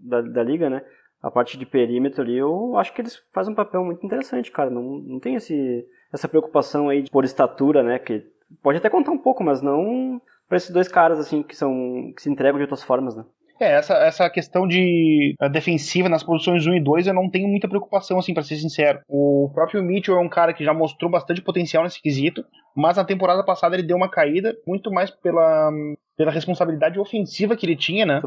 da liga, né? A parte de perímetro ali, eu acho que eles fazem um papel muito interessante, cara. Não tem essa preocupação aí por estatura, né? Que pode até contar um pouco, mas não pra esses dois caras, assim, que se entregam de outras formas, né? Essa questão de defensiva nas posições 1 e 2 eu não tenho muita preocupação, assim, pra ser sincero. O próprio Mitchell é um cara que já mostrou bastante potencial nesse quesito, mas na temporada passada ele deu uma caída, muito mais pela responsabilidade ofensiva que ele tinha, né?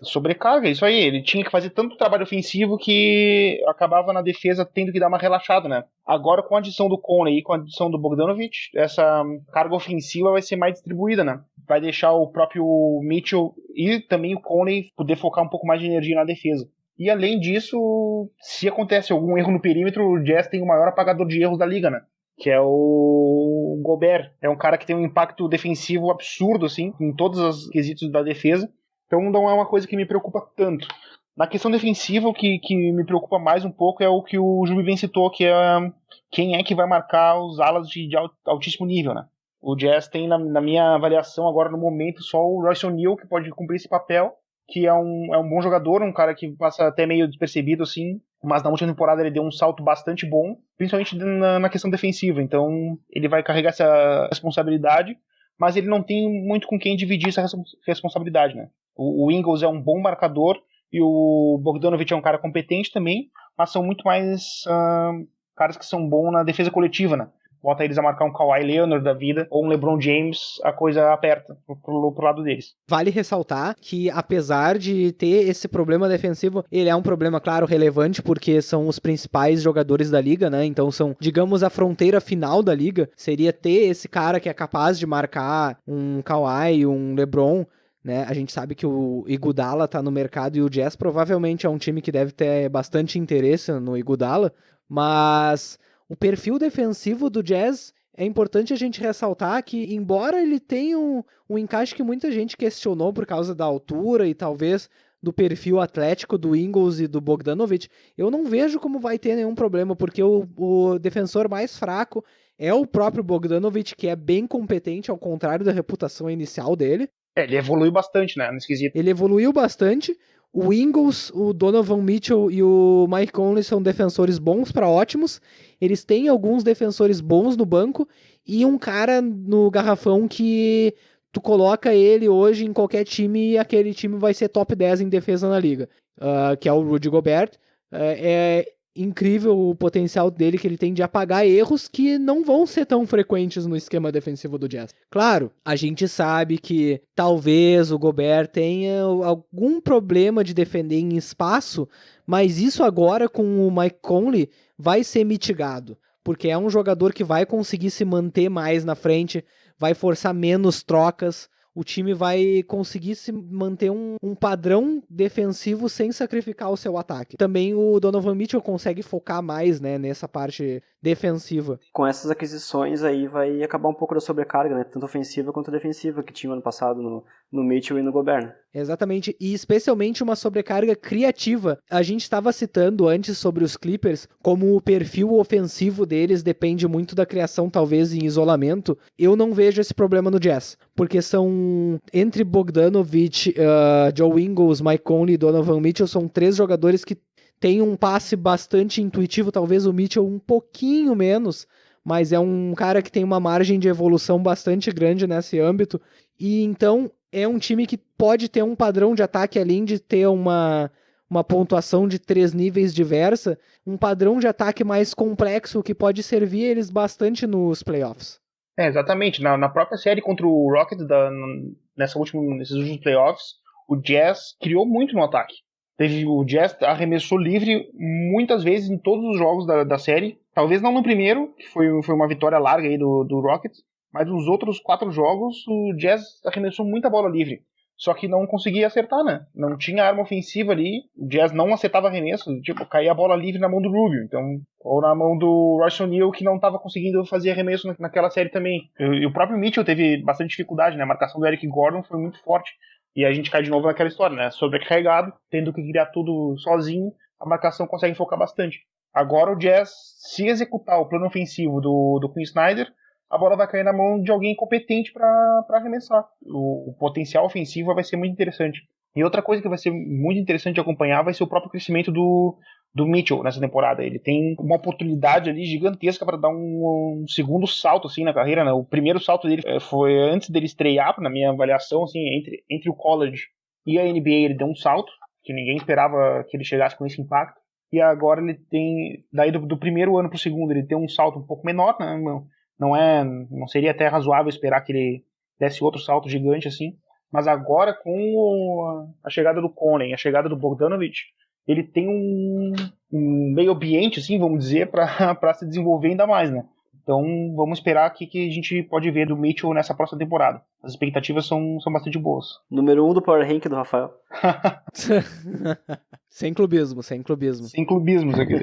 Sobrecarga, isso aí. Ele tinha que fazer tanto trabalho ofensivo que acabava na defesa tendo que dar uma relaxada, né? Agora, com a adição do Conley e com a adição do Bogdanovic, essa carga ofensiva vai ser mais distribuída, né? Vai deixar o próprio Mitchell e também o Conley poder focar um pouco mais de energia na defesa. E além disso, se acontece algum erro no perímetro, o Jazz tem o maior apagador de erros da liga, né? Que é o Gobert. É um cara que tem um impacto defensivo absurdo, assim, em todos os quesitos da defesa. Então não é uma coisa que me preocupa tanto. Na questão defensiva, o que me preocupa mais um pouco é o que o Jubi bem citou, que é quem é que vai marcar os alas de altíssimo nível, né? O Jazz tem, na minha avaliação agora no momento, só o Royce O'Neal que pode cumprir esse papel, que é um bom jogador, um cara que passa até meio despercebido, assim, mas na última temporada ele deu um salto bastante bom, principalmente na questão defensiva, então ele vai carregar essa responsabilidade, mas ele não tem muito com quem dividir essa responsabilidade, né? O Ingles é um bom marcador e o Bogdanovic é um cara competente também, mas são muito mais caras que são bons na defesa coletiva, né? Bota eles a marcar um Kawhi Leonard da vida ou um LeBron James, a coisa aperta pro lado deles. Vale ressaltar que, apesar de ter esse problema defensivo, ele é um problema, claro, relevante, porque são os principais jogadores da liga, né? Então são, digamos, a fronteira final da liga. Seria ter esse cara que é capaz de marcar um Kawhi, um LeBron, né? A gente sabe que o Iguodala tá no mercado e o Jazz provavelmente é um time que deve ter bastante interesse no Iguodala, mas o perfil defensivo do Jazz é importante a gente ressaltar que, embora ele tenha um encaixe que muita gente questionou por causa da altura e talvez do perfil atlético do Ingles e do Bogdanovic, eu não vejo como vai ter nenhum problema, porque o defensor mais fraco é o próprio Bogdanovic, que é bem competente, ao contrário da reputação inicial dele. Ele evoluiu bastante, né, nesse quesito. Ele evoluiu bastante. O Ingles, o Donovan Mitchell e o Mike Conley são defensores bons para ótimos. Eles têm alguns defensores bons no banco e um cara no garrafão que tu coloca ele hoje em qualquer time e aquele time vai ser top 10 em defesa na liga, que é o Rudy Gobert. É incrível o potencial dele que ele tem de apagar erros que não vão ser tão frequentes no esquema defensivo do Jazz. Claro, a gente sabe que talvez o Gobert tenha algum problema de defender em espaço, mas isso agora com o Mike Conley vai ser mitigado, porque é um jogador que vai conseguir se manter mais na frente, vai forçar menos trocas, o time vai conseguir se manter um padrão defensivo sem sacrificar o seu ataque. Também o Donovan Mitchell consegue focar mais, né, nessa parte defensiva. Com essas aquisições aí vai acabar um pouco da sobrecarga, né, tanto ofensiva quanto defensiva que tinha ano passado no Mitchell e no Gobert. Exatamente, e especialmente uma sobrecarga criativa. A gente estava citando antes sobre os Clippers, como o perfil ofensivo deles depende muito da criação, talvez em isolamento. Eu não vejo esse problema no Jazz, porque são, entre Bogdanovic, Joe Ingles, Mike Conley e Donovan Mitchell, são 3 jogadores que têm um passe bastante intuitivo, talvez o Mitchell um pouquinho menos, mas é um cara que tem uma margem de evolução bastante grande nesse âmbito, e então é um time que pode ter um padrão de ataque, além de ter uma pontuação de 3 níveis diversa, um padrão de ataque mais complexo que pode servir eles bastante nos playoffs. Exatamente. Na própria série contra o Rockets, nesses últimos playoffs, o Jazz criou muito no ataque. O Jazz arremessou livre muitas vezes em todos os jogos da série. Talvez não no primeiro, que foi uma vitória larga aí do Rockets, mas nos outros 4 jogos o Jazz arremessou muita bola livre. Só que não conseguia acertar, né? Não tinha arma ofensiva ali. O Jazz não acertava arremesso. Tipo, caía a bola livre na mão do Rubio. Então, ou na mão do Royce O'Neal, que não estava conseguindo fazer arremesso naquela série também. E o próprio Mitchell teve bastante dificuldade, né? A marcação do Eric Gordon foi muito forte. E a gente cai de novo naquela história, né? Sobrecarregado, tendo que criar tudo sozinho, a marcação consegue focar bastante. Agora o Jazz, se executar o plano ofensivo do Quinn Snyder, a bola vai cair na mão de alguém competente para arremessar. O potencial ofensivo vai ser muito interessante. E outra coisa que vai ser muito interessante de acompanhar vai ser o próprio crescimento do Mitchell nessa temporada. Ele tem uma oportunidade ali gigantesca para dar um segundo salto assim na carreira, né? O primeiro salto dele foi antes dele estrear, na minha avaliação, assim, entre o college e a NBA ele deu um salto que ninguém esperava que ele chegasse com esse impacto. E agora ele tem, daí do primeiro ano para o segundo, ele tem um salto um pouco menor, né? Não seria até razoável esperar que ele desse outro salto gigante assim. Mas agora, com a chegada do Conley, a chegada do Bogdanovic, ele tem um meio ambiente, assim, vamos dizer, para se desenvolver ainda mais, né? Então, vamos esperar o que a gente pode ver do Mitchell nessa próxima temporada. As expectativas são bastante boas. Número 1 do Power Rank do Rafael. Sem clubismo, sem clubismo. Sem clubismos aqui.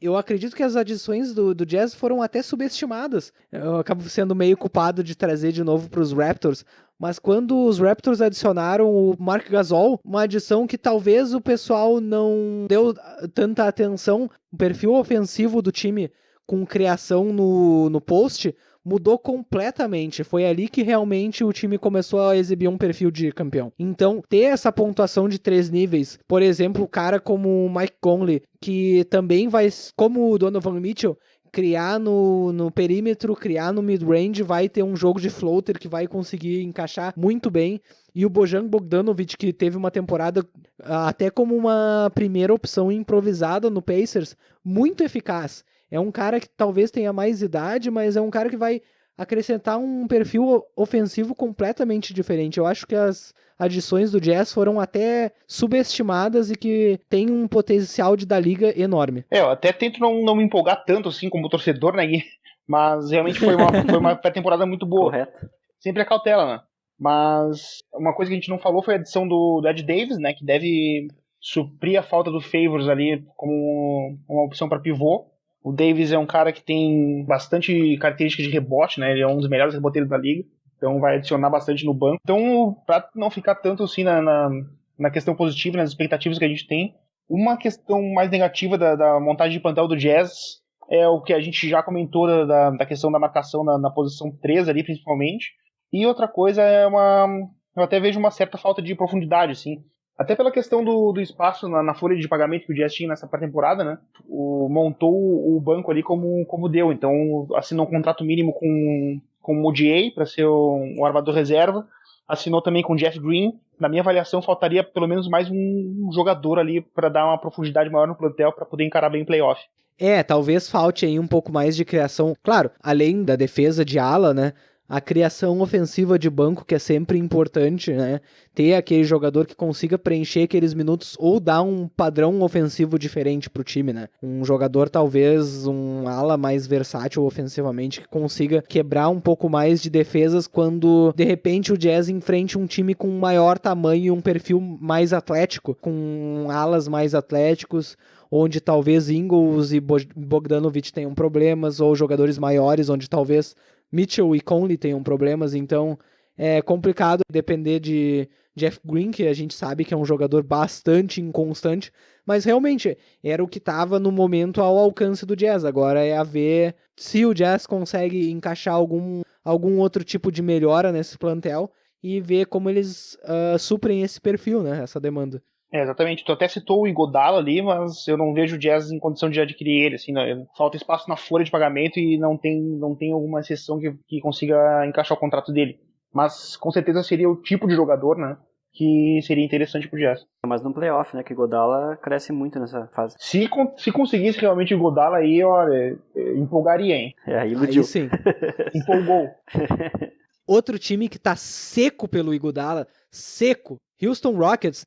Eu acredito que as adições do Jazz foram até subestimadas. Eu acabo sendo meio culpado de trazer de novo para os Raptors, mas quando os Raptors adicionaram o Marc Gasol, uma adição que talvez o pessoal não deu tanta atenção, o perfil ofensivo do time com criação no post mudou completamente. Foi ali que realmente o time começou a exibir um perfil de campeão. Então, ter essa pontuação de 3 níveis, por exemplo, o cara como o Mike Conley, que também vai, como o Donovan Mitchell, criar no perímetro, criar no mid-range, vai ter um jogo de floater que vai conseguir encaixar muito bem. E o Bojan Bogdanovic, que teve uma temporada até como uma primeira opção improvisada no Pacers, muito eficaz. É um cara que talvez tenha mais idade, mas é um cara que vai acrescentar um perfil ofensivo completamente diferente. Eu acho que as adições do Jazz foram até subestimadas e que tem um potencial de dar liga enorme. Eu até tento não me empolgar tanto assim como torcedor, né, Gui? Mas realmente foi uma pré-temporada muito boa. Correto. Sempre a cautela, né? Mas uma coisa que a gente não falou foi a adição do Ed Davis, né, que deve suprir a falta do Favors ali como uma opção para pivô. O Davis é um cara que tem bastante característica de rebote, né? Ele é um dos melhores reboteiros da liga, então vai adicionar bastante no banco. Então, para não ficar tanto assim na questão positiva, nas expectativas que a gente tem, uma questão mais negativa da montagem de plantel do Jazz é o que a gente já comentou da questão da marcação na posição 3 ali, principalmente. E outra coisa eu até vejo uma certa falta de profundidade, assim. Até pela questão do espaço na folha de pagamento que o Jazz tinha nessa pré-temporada, né? Montou o banco ali como deu. Então, assinou um contrato mínimo com o OGA para ser um armador reserva. Assinou também com o Jeff Green. Na minha avaliação, faltaria pelo menos mais um jogador ali para dar uma profundidade maior no plantel para poder encarar bem o playoff. Talvez falte aí um pouco mais de criação. Claro, além da defesa de ala, né? A criação ofensiva de banco, que é sempre importante, né? Ter aquele jogador que consiga preencher aqueles minutos ou dar um padrão ofensivo diferente pro time, né? Um jogador, talvez, um ala mais versátil ofensivamente, que consiga quebrar um pouco mais de defesas quando, de repente, o Jazz enfrente um time com maior tamanho e um perfil mais atlético, com alas mais atléticos, onde talvez Ingles e Bogdanovic tenham problemas, ou jogadores maiores, onde talvez Mitchell e Conley tenham problemas, então é complicado depender de Jeff Green, que a gente sabe que é um jogador bastante inconstante, mas realmente era o que estava no momento ao alcance do Jazz. Agora é a ver se o Jazz consegue encaixar algum outro tipo de melhora nesse plantel e ver como eles suprem esse perfil, né, essa demanda. Exatamente. Tu até citou o Iguodala ali, mas eu não vejo o Jazz em condição de adquirir ele. Assim, né? Falta espaço na folha de pagamento e não tem alguma exceção que consiga encaixar o contrato dele. Mas com certeza seria o tipo de jogador, né, que seria interessante pro Jazz. Mas no playoff, né, que o Iguodala cresce muito nessa fase. Se conseguisse realmente o Iguodala aí, olha, empolgaria, hein? Iludiu. Aí sim. Empolgou. Outro time que tá seco pelo Iguodala, seco, Houston Rockets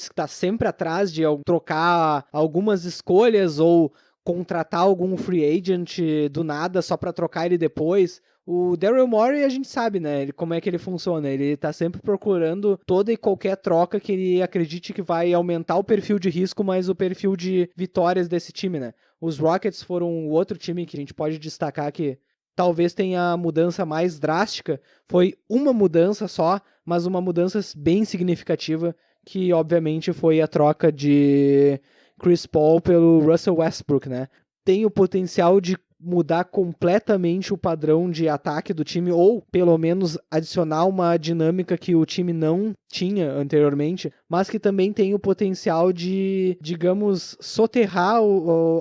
que tá sempre atrás de trocar algumas escolhas ou contratar algum free agent do nada só pra trocar ele depois. O Daryl Morey, a gente sabe, né, como é que ele funciona. Ele tá sempre procurando toda e qualquer troca que ele acredite que vai aumentar o perfil de risco, mas o perfil de vitórias desse time, né. Os Rockets foram o outro time que a gente pode destacar que talvez tenha a mudança mais drástica. Foi uma mudança só, mas uma mudança bem significativa, que obviamente foi a troca de Chris Paul pelo Russell Westbrook, né? Tem o potencial de mudar completamente o padrão de ataque do time, ou pelo menos adicionar uma dinâmica que o time não tinha anteriormente, mas que também tem o potencial de, digamos, soterrar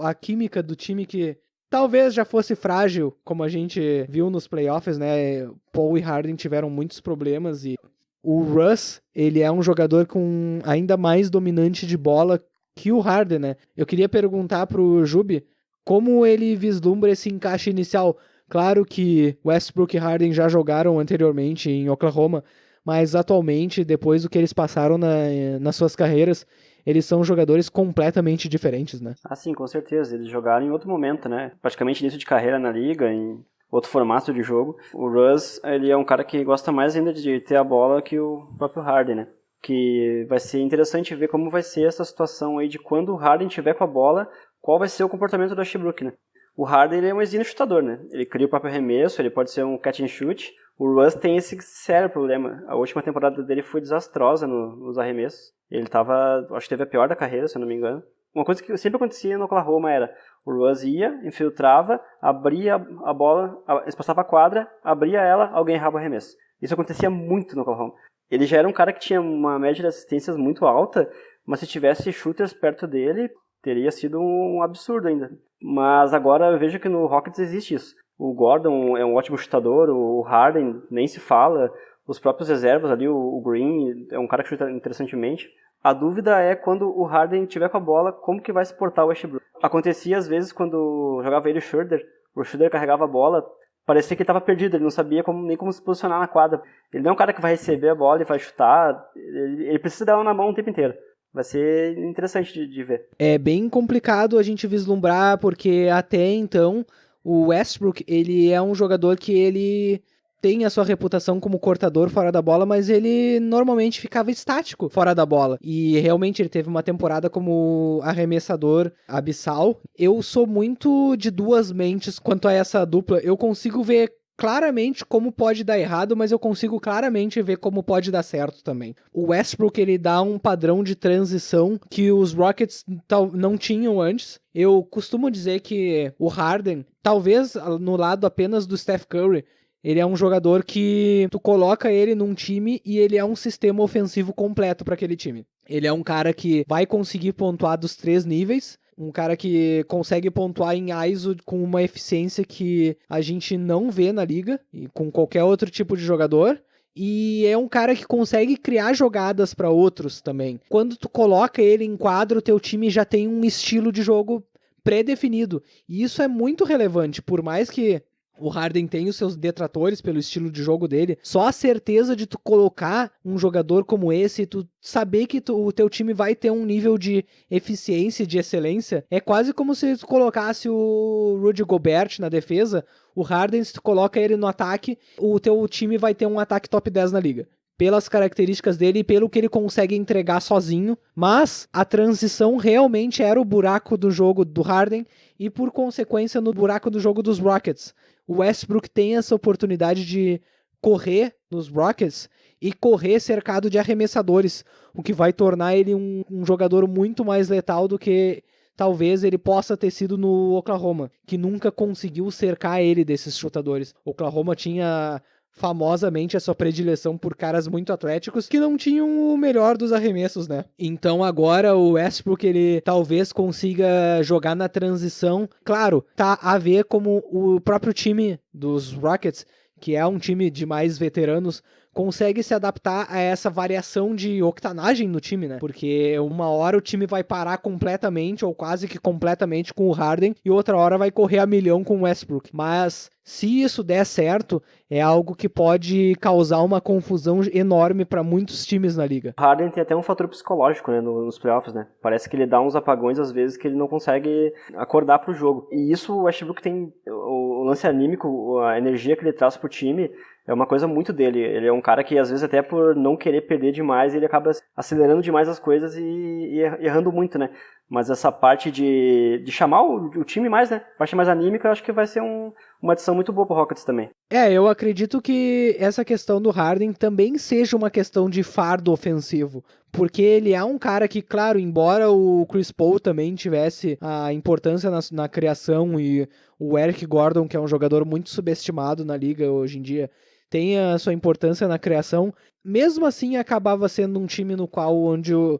a química do time que talvez já fosse frágil, como a gente viu nos playoffs, né? Paul e Harden tiveram muitos problemas e o Russ, ele é um jogador com ainda mais dominante de bola que o Harden, né? Eu queria perguntar pro Jubi como ele vislumbra esse encaixe inicial. Claro que Westbrook e Harden já jogaram anteriormente em Oklahoma, mas atualmente, depois do que eles passaram nas suas carreiras, eles são jogadores completamente diferentes, né? Ah, sim, com certeza. Eles jogaram em outro momento, né? Praticamente início de carreira na liga, em outro formato de jogo. O Russ, ele é um cara que gosta mais ainda de ter a bola que o próprio Harden, né? Que vai ser interessante ver como vai ser essa situação aí de quando o Harden tiver com a bola, qual vai ser o comportamento do Westbrook, né? O Harden, ele é um exímio chutador, né? Ele cria o próprio arremesso, ele pode ser um catch and shoot. O Russ tem esse sério problema. A última temporada dele foi desastrosa nos arremessos. Ele tava, acho que teve a pior da carreira, se eu não me engano. Uma coisa que sempre acontecia no Oklahoma era o Russ ia, infiltrava, abria a bola, espaçava a quadra, abria ela, alguém errava o arremesso. Isso acontecia muito no Oklahoma. Ele já era um cara que tinha uma média de assistências muito alta, mas se tivesse shooters perto dele, teria sido um absurdo ainda. Mas agora eu vejo que no Rockets existe isso. O Gordon é um ótimo chutador, o Harden nem se fala, os próprios reservas ali, o Green é um cara que chuta interessantemente. A dúvida é quando o Harden tiver com a bola, como que vai se portar o Westbrook. Acontecia às vezes quando jogava ele o Schroeder carregava a bola, parecia que ele estava perdido, ele não sabia nem como se posicionar na quadra. Ele não é um cara que vai receber a bola e vai chutar, ele precisa dar ela na mão o tempo inteiro. Vai ser interessante de ver. É bem complicado a gente vislumbrar, porque até então o Westbrook, ele é um jogador que ele tem a sua reputação como cortador fora da bola, mas ele normalmente ficava estático fora da bola. E realmente ele teve uma temporada como arremessador abissal. Eu sou muito de duas mentes quanto a essa dupla. Eu consigo ver claramente como pode dar errado, mas eu consigo claramente ver como pode dar certo também. O Westbrook, ele dá um padrão de transição que os Rockets não tinham antes. Eu costumo dizer que o Harden, talvez no lado apenas do Steph Curry, ele é um jogador que tu coloca ele num time e ele é um sistema ofensivo completo para aquele time. Ele é um cara que vai conseguir pontuar dos 3 níveis, um cara que consegue pontuar em ISO com uma eficiência que a gente não vê na liga, e com qualquer outro tipo de jogador. E é um cara que consegue criar jogadas para outros também. Quando tu coloca ele em quadro, teu time já tem um estilo de jogo pré-definido. E isso é muito relevante, por mais que o Harden tem os seus detratores pelo estilo de jogo dele. Só a certeza de tu colocar um jogador como esse, tu saber que o teu time vai ter um nível de eficiência, de excelência, é quase como se tu colocasse o Rudy Gobert na defesa, o Harden, se tu coloca ele no ataque, o teu time vai ter um ataque top 10 na liga. Pelas características dele e pelo que ele consegue entregar sozinho, mas a transição realmente era o buraco do jogo do Harden e, por consequência, no buraco do jogo dos Rockets. O Westbrook tem essa oportunidade de correr nos Rockets e correr cercado de arremessadores, o que vai tornar ele um jogador muito mais letal do que talvez ele possa ter sido no Oklahoma, que nunca conseguiu cercar ele desses chutadores. O Oklahoma tinha famosamente a sua predileção por caras muito atléticos que não tinham o melhor dos arremessos, né? Então agora o Westbrook, ele talvez consiga jogar na transição. Claro, tá a ver como o próprio time dos Rockets, que é um time de mais veteranos, consegue se adaptar a essa variação de octanagem no time, né? Porque uma hora o time vai parar completamente, ou quase que completamente, com o Harden, e outra hora vai correr a milhão com o Westbrook. Mas se isso der certo, é algo que pode causar uma confusão enorme para muitos times na liga. O Harden tem até um fator psicológico, né, nos playoffs, né? Parece que ele dá uns apagões às vezes que ele não consegue acordar pro jogo. E isso o Westbrook tem, o lance anímico, a energia que ele traz pro time, é uma coisa muito dele. Ele é um cara que, às vezes, até por não querer perder demais, ele acaba acelerando demais as coisas e errando muito, né? Mas essa parte de chamar o time mais, né? A parte mais anímica, eu acho que vai ser uma adição muito boa pro Rockets também. Eu acredito que essa questão do Harden também seja uma questão de fardo ofensivo. Porque ele é um cara que, claro, embora o Chris Paul também tivesse a importância na criação e o Eric Gordon, que é um jogador muito subestimado na liga hoje em dia, tem a sua importância na criação, mesmo assim acabava sendo um time no qual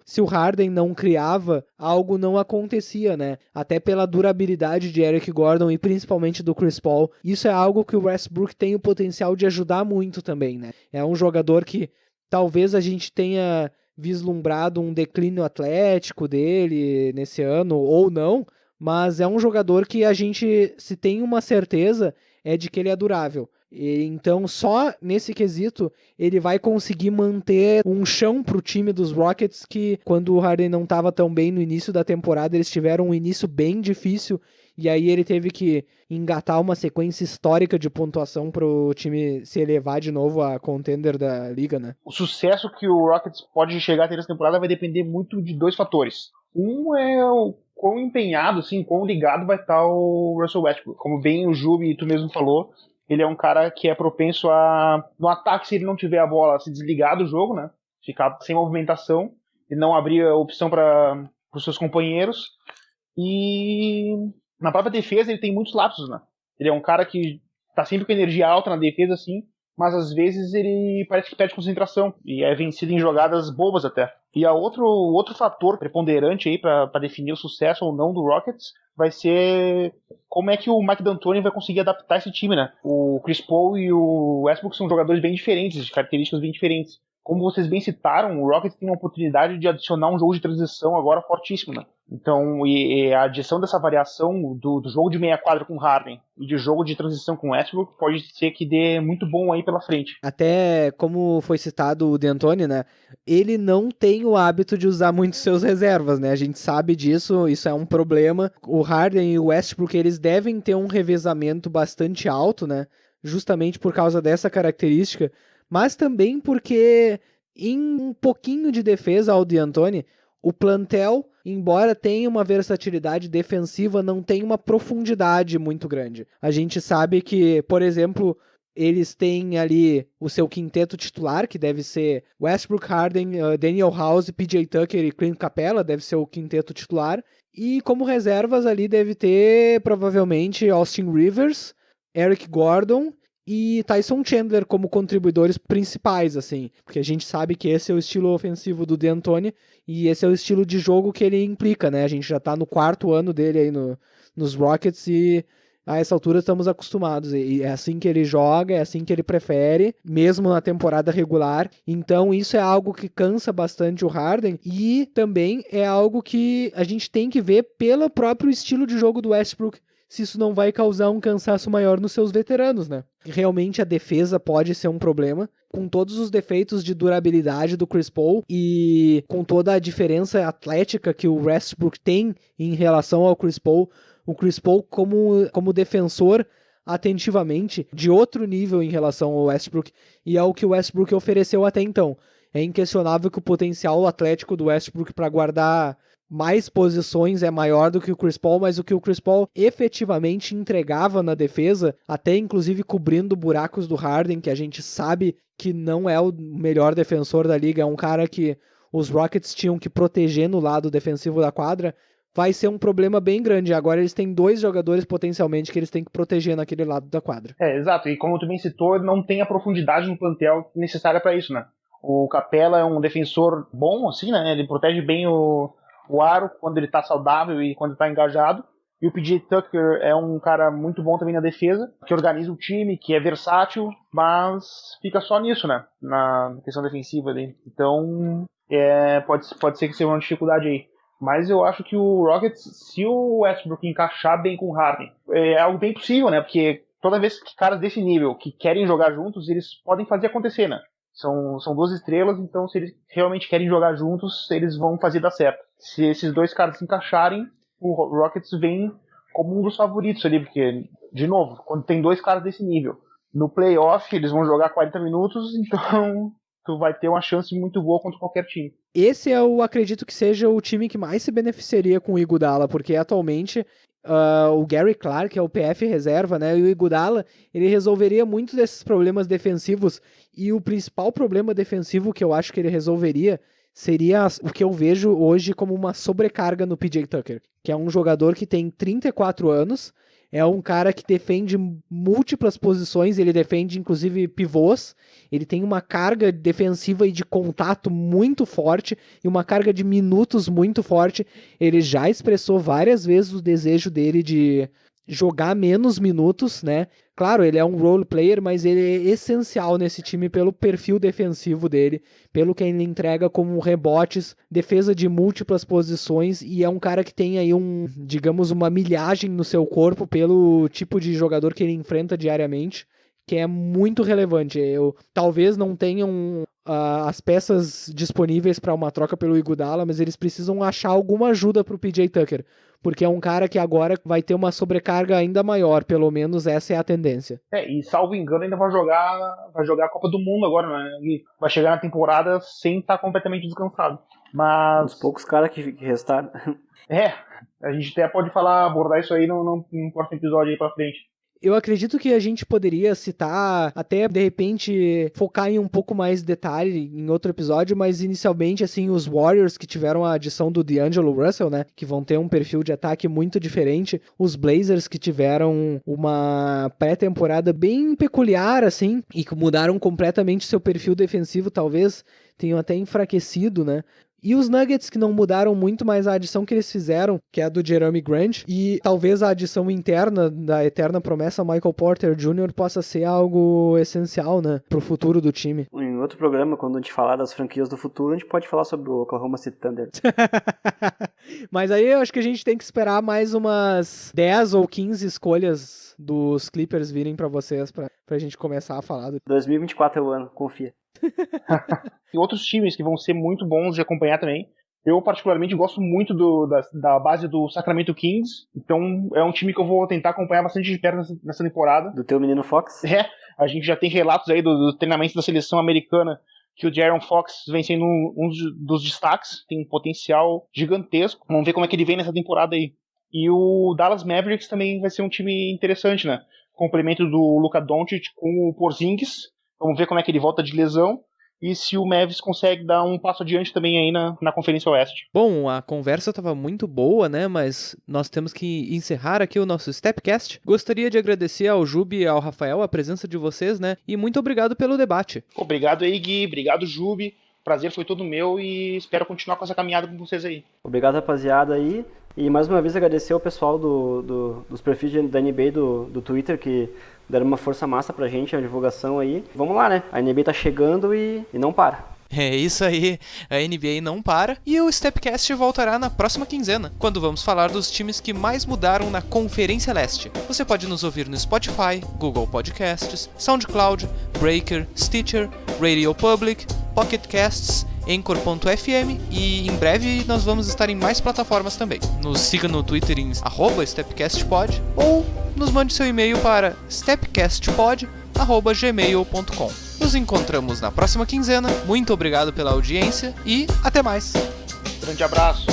se o Harden não criava, algo não acontecia, né? Até pela durabilidade de Eric Gordon e principalmente do Chris Paul. Isso é algo que o Westbrook tem o potencial de ajudar muito também, né? É um jogador que talvez a gente tenha vislumbrado um declínio atlético dele nesse ano ou não, mas é um jogador que a gente, se tem uma certeza, é de que ele é durável. Então, só nesse quesito, ele vai conseguir manter um chão pro time dos Rockets que, quando o Harden não estava tão bem no início da temporada, eles tiveram um início bem difícil, e aí ele teve que engatar uma sequência histórica de pontuação pro time se elevar de novo a contender da liga, né? O sucesso que o Rockets pode chegar a ter nessa temporada vai depender muito de dois fatores. Um é o quão empenhado, assim, quão ligado vai estar o Russell Westbrook. Como bem o Jubi e tu mesmo falou, ele é um cara que é propenso a, no ataque, se ele não tiver a bola, se desligar do jogo, né? Ficar sem movimentação e não abrir a opção para os seus companheiros. E na própria defesa ele tem muitos lapsos, né? Ele é um cara que tá sempre com energia alta na defesa, assim, mas às vezes ele parece que perde concentração e é vencido em jogadas bobas até. E a outro fator preponderante aí para definir o sucesso ou não do Rockets vai ser como é que o Mike D'Antoni vai conseguir adaptar esse time, né? O Chris Paul e o Westbrook são jogadores bem diferentes, de características bem diferentes. Como vocês bem citaram, o Rockets tem a oportunidade de adicionar um jogo de transição agora fortíssimo, né? Então, e a adição dessa variação do jogo de meia quadra com Harden e de jogo de transição com Westbrook pode ser que dê muito bom aí pela frente. Até como foi citado o D'Antoni, né? Ele não tem o hábito de usar muito seus reservas, né? A gente sabe disso, isso é um problema. O Harden e o Westbrook, eles devem ter um revezamento bastante alto, né? Justamente por causa dessa característica, mas também porque em um pouquinho de defesa ao D'Antoni, o plantel, embora tenha uma versatilidade defensiva, não tem uma profundidade muito grande. A gente sabe que, por exemplo, eles têm ali o seu quinteto titular, que deve ser Westbrook, Harden, Daniel House, PJ Tucker e Clint Capella, deve ser o quinteto titular. E como reservas ali deve ter, provavelmente, Austin Rivers, Eric Gordon e Tyson Chandler como contribuidores principais, assim. Porque a gente sabe que esse é o estilo ofensivo do D'Antoni e esse é o estilo de jogo que ele implica, né? A gente já tá no 4º ano dele aí nos Rockets e a essa altura estamos acostumados. E é assim que ele joga, é assim que ele prefere, mesmo na temporada regular. Então isso é algo que cansa bastante o Harden e também é algo que a gente tem que ver pelo próprio estilo de jogo do Westbrook, se isso não vai causar um cansaço maior nos seus veteranos, né? Realmente a defesa pode ser um problema, com todos os defeitos de durabilidade do Chris Paul e com toda a diferença atlética que o Westbrook tem em relação ao Chris Paul. O Chris Paul como defensor atentivamente de outro nível em relação ao Westbrook e ao que o Westbrook ofereceu até então. É inquestionável que o potencial atlético do Westbrook para guardar mais posições é maior do que o Chris Paul, mas o que o Chris Paul efetivamente entregava na defesa, até inclusive cobrindo buracos do Harden, que a gente sabe que não é o melhor defensor da liga, é um cara que os Rockets tinham que proteger no lado defensivo da quadra, vai ser um problema bem grande. Agora eles têm 2 jogadores potencialmente que eles têm que proteger naquele lado da quadra. Exato. E como tu bem citou, não tem a profundidade no plantel necessária para isso, né? O Capella é um defensor bom, assim, né? Ele protege bem o aro quando ele tá saudável e quando tá engajado. E o PJ Tucker é um cara muito bom também na defesa, que organiza o time, que é versátil, mas fica só nisso, né? Na questão defensiva dele. Então, pode ser que seja uma dificuldade aí. Mas eu acho que o Rockets, se o Westbrook encaixar bem com o Harden, é algo bem possível, né? Porque toda vez que caras desse nível que querem jogar juntos, eles podem fazer acontecer, né? São 2 estrelas, então se eles realmente querem jogar juntos, eles vão fazer dar certo. Se esses 2 caras se encaixarem, o Rockets vem como um dos favoritos ali, porque, de novo, quando tem 2 caras desse nível, no playoff eles vão jogar 40 minutos, então tu vai ter uma chance muito boa contra qualquer time. Esse eu acredito que seja o time que mais se beneficiaria com o Iguodala, porque atualmente o Gary Clark é o PF reserva, né? E o Iguodala, ele resolveria muito desses problemas defensivos, e o principal problema defensivo que eu acho que ele resolveria seria o que eu vejo hoje como uma sobrecarga no PJ Tucker, que é um jogador que tem 34 anos, é um cara que defende múltiplas posições, ele defende inclusive pivôs, ele tem uma carga defensiva e de contato muito forte e uma carga de minutos muito forte. Ele já expressou várias vezes o desejo dele de jogar menos minutos, né? Claro, ele é um role player, mas ele é essencial nesse time pelo perfil defensivo dele, pelo que ele entrega como rebotes, defesa de múltiplas posições, e é um cara que tem aí digamos, uma milhagem no seu corpo pelo tipo de jogador que ele enfrenta diariamente, que é muito relevante. Talvez não tenham as peças disponíveis para uma troca pelo Iguodala, mas eles precisam achar alguma ajuda para o PJ Tucker, porque é um cara que agora vai ter uma sobrecarga ainda maior, pelo menos essa é a tendência. E salvo engano ainda vai jogar a Copa do Mundo agora, né? E vai chegar na temporada sem estar completamente descansado. Mas... Os poucos caras que restaram. A gente até pode abordar isso aí no próximo episódio aí pra frente. Eu acredito que a gente poderia citar, até de repente focar em um pouco mais detalhe em outro episódio, mas inicialmente assim, os Warriors que tiveram a adição do D'Angelo Russell, né, que vão ter um perfil de ataque muito diferente, os Blazers que tiveram uma pré-temporada bem peculiar assim, e que mudaram completamente seu perfil defensivo, talvez tenham até enfraquecido, né. E os Nuggets que não mudaram muito, mas a adição que eles fizeram, que é a do Jeremy Grant, e talvez a adição interna da eterna promessa Michael Porter Jr. possa ser algo essencial, né, pro futuro do time. Em outro programa, quando a gente falar das franquias do futuro, a gente pode falar sobre o Oklahoma City Thunder. Mas aí eu acho que a gente tem que esperar mais umas 10 ou 15 escolhas dos Clippers virem pra vocês, pra gente começar a falar. 2024 é o ano, confia. Tem outros times que vão ser muito bons de acompanhar também. Eu particularmente gosto muito da base do Sacramento Kings, então é um time que eu vou tentar acompanhar bastante de perto nessa temporada. Do teu menino Fox? A gente já tem relatos aí do treinamento da seleção americana que o De'Aaron Fox vem sendo um dos destaques, tem um potencial gigantesco. Vamos ver como é que ele vem nessa temporada aí. E o Dallas Mavericks também vai ser um time interessante, né? Complemento do Luka Doncic com o Porzingis. Vamos ver como é que ele volta de lesão e se o Mavs consegue dar um passo adiante também aí na Conferência Oeste. Bom, a conversa estava muito boa, né? Mas nós temos que encerrar aqui o nosso Stepcast. Gostaria de agradecer ao Jubi e ao Rafael a presença de vocês, né? E muito obrigado pelo debate. Obrigado aí, Gui. Obrigado, Jubi. O prazer foi todo meu e espero continuar com essa caminhada com vocês aí. Obrigado, rapaziada, aí. E mais uma vez agradecer ao pessoal dos perfis da NBA do Twitter que deram uma força massa pra gente, a divulgação aí. Vamos lá, né? A NBA tá chegando e não para. É isso aí, a NBA não para e o Stepcast voltará na próxima quinzena, quando vamos falar dos times que mais mudaram na Conferência Leste. Você pode nos ouvir no Spotify, Google Podcasts, SoundCloud, Breaker, Stitcher, Radio Public, Pocket Casts, Anchor.fm e em breve nós vamos estar em mais plataformas também. Nos siga no Twitter em @StepCastPod ou nos mande seu e-mail para stepcastpod@gmail.com. Nos encontramos na próxima quinzena. Muito obrigado pela audiência e até mais. Grande abraço.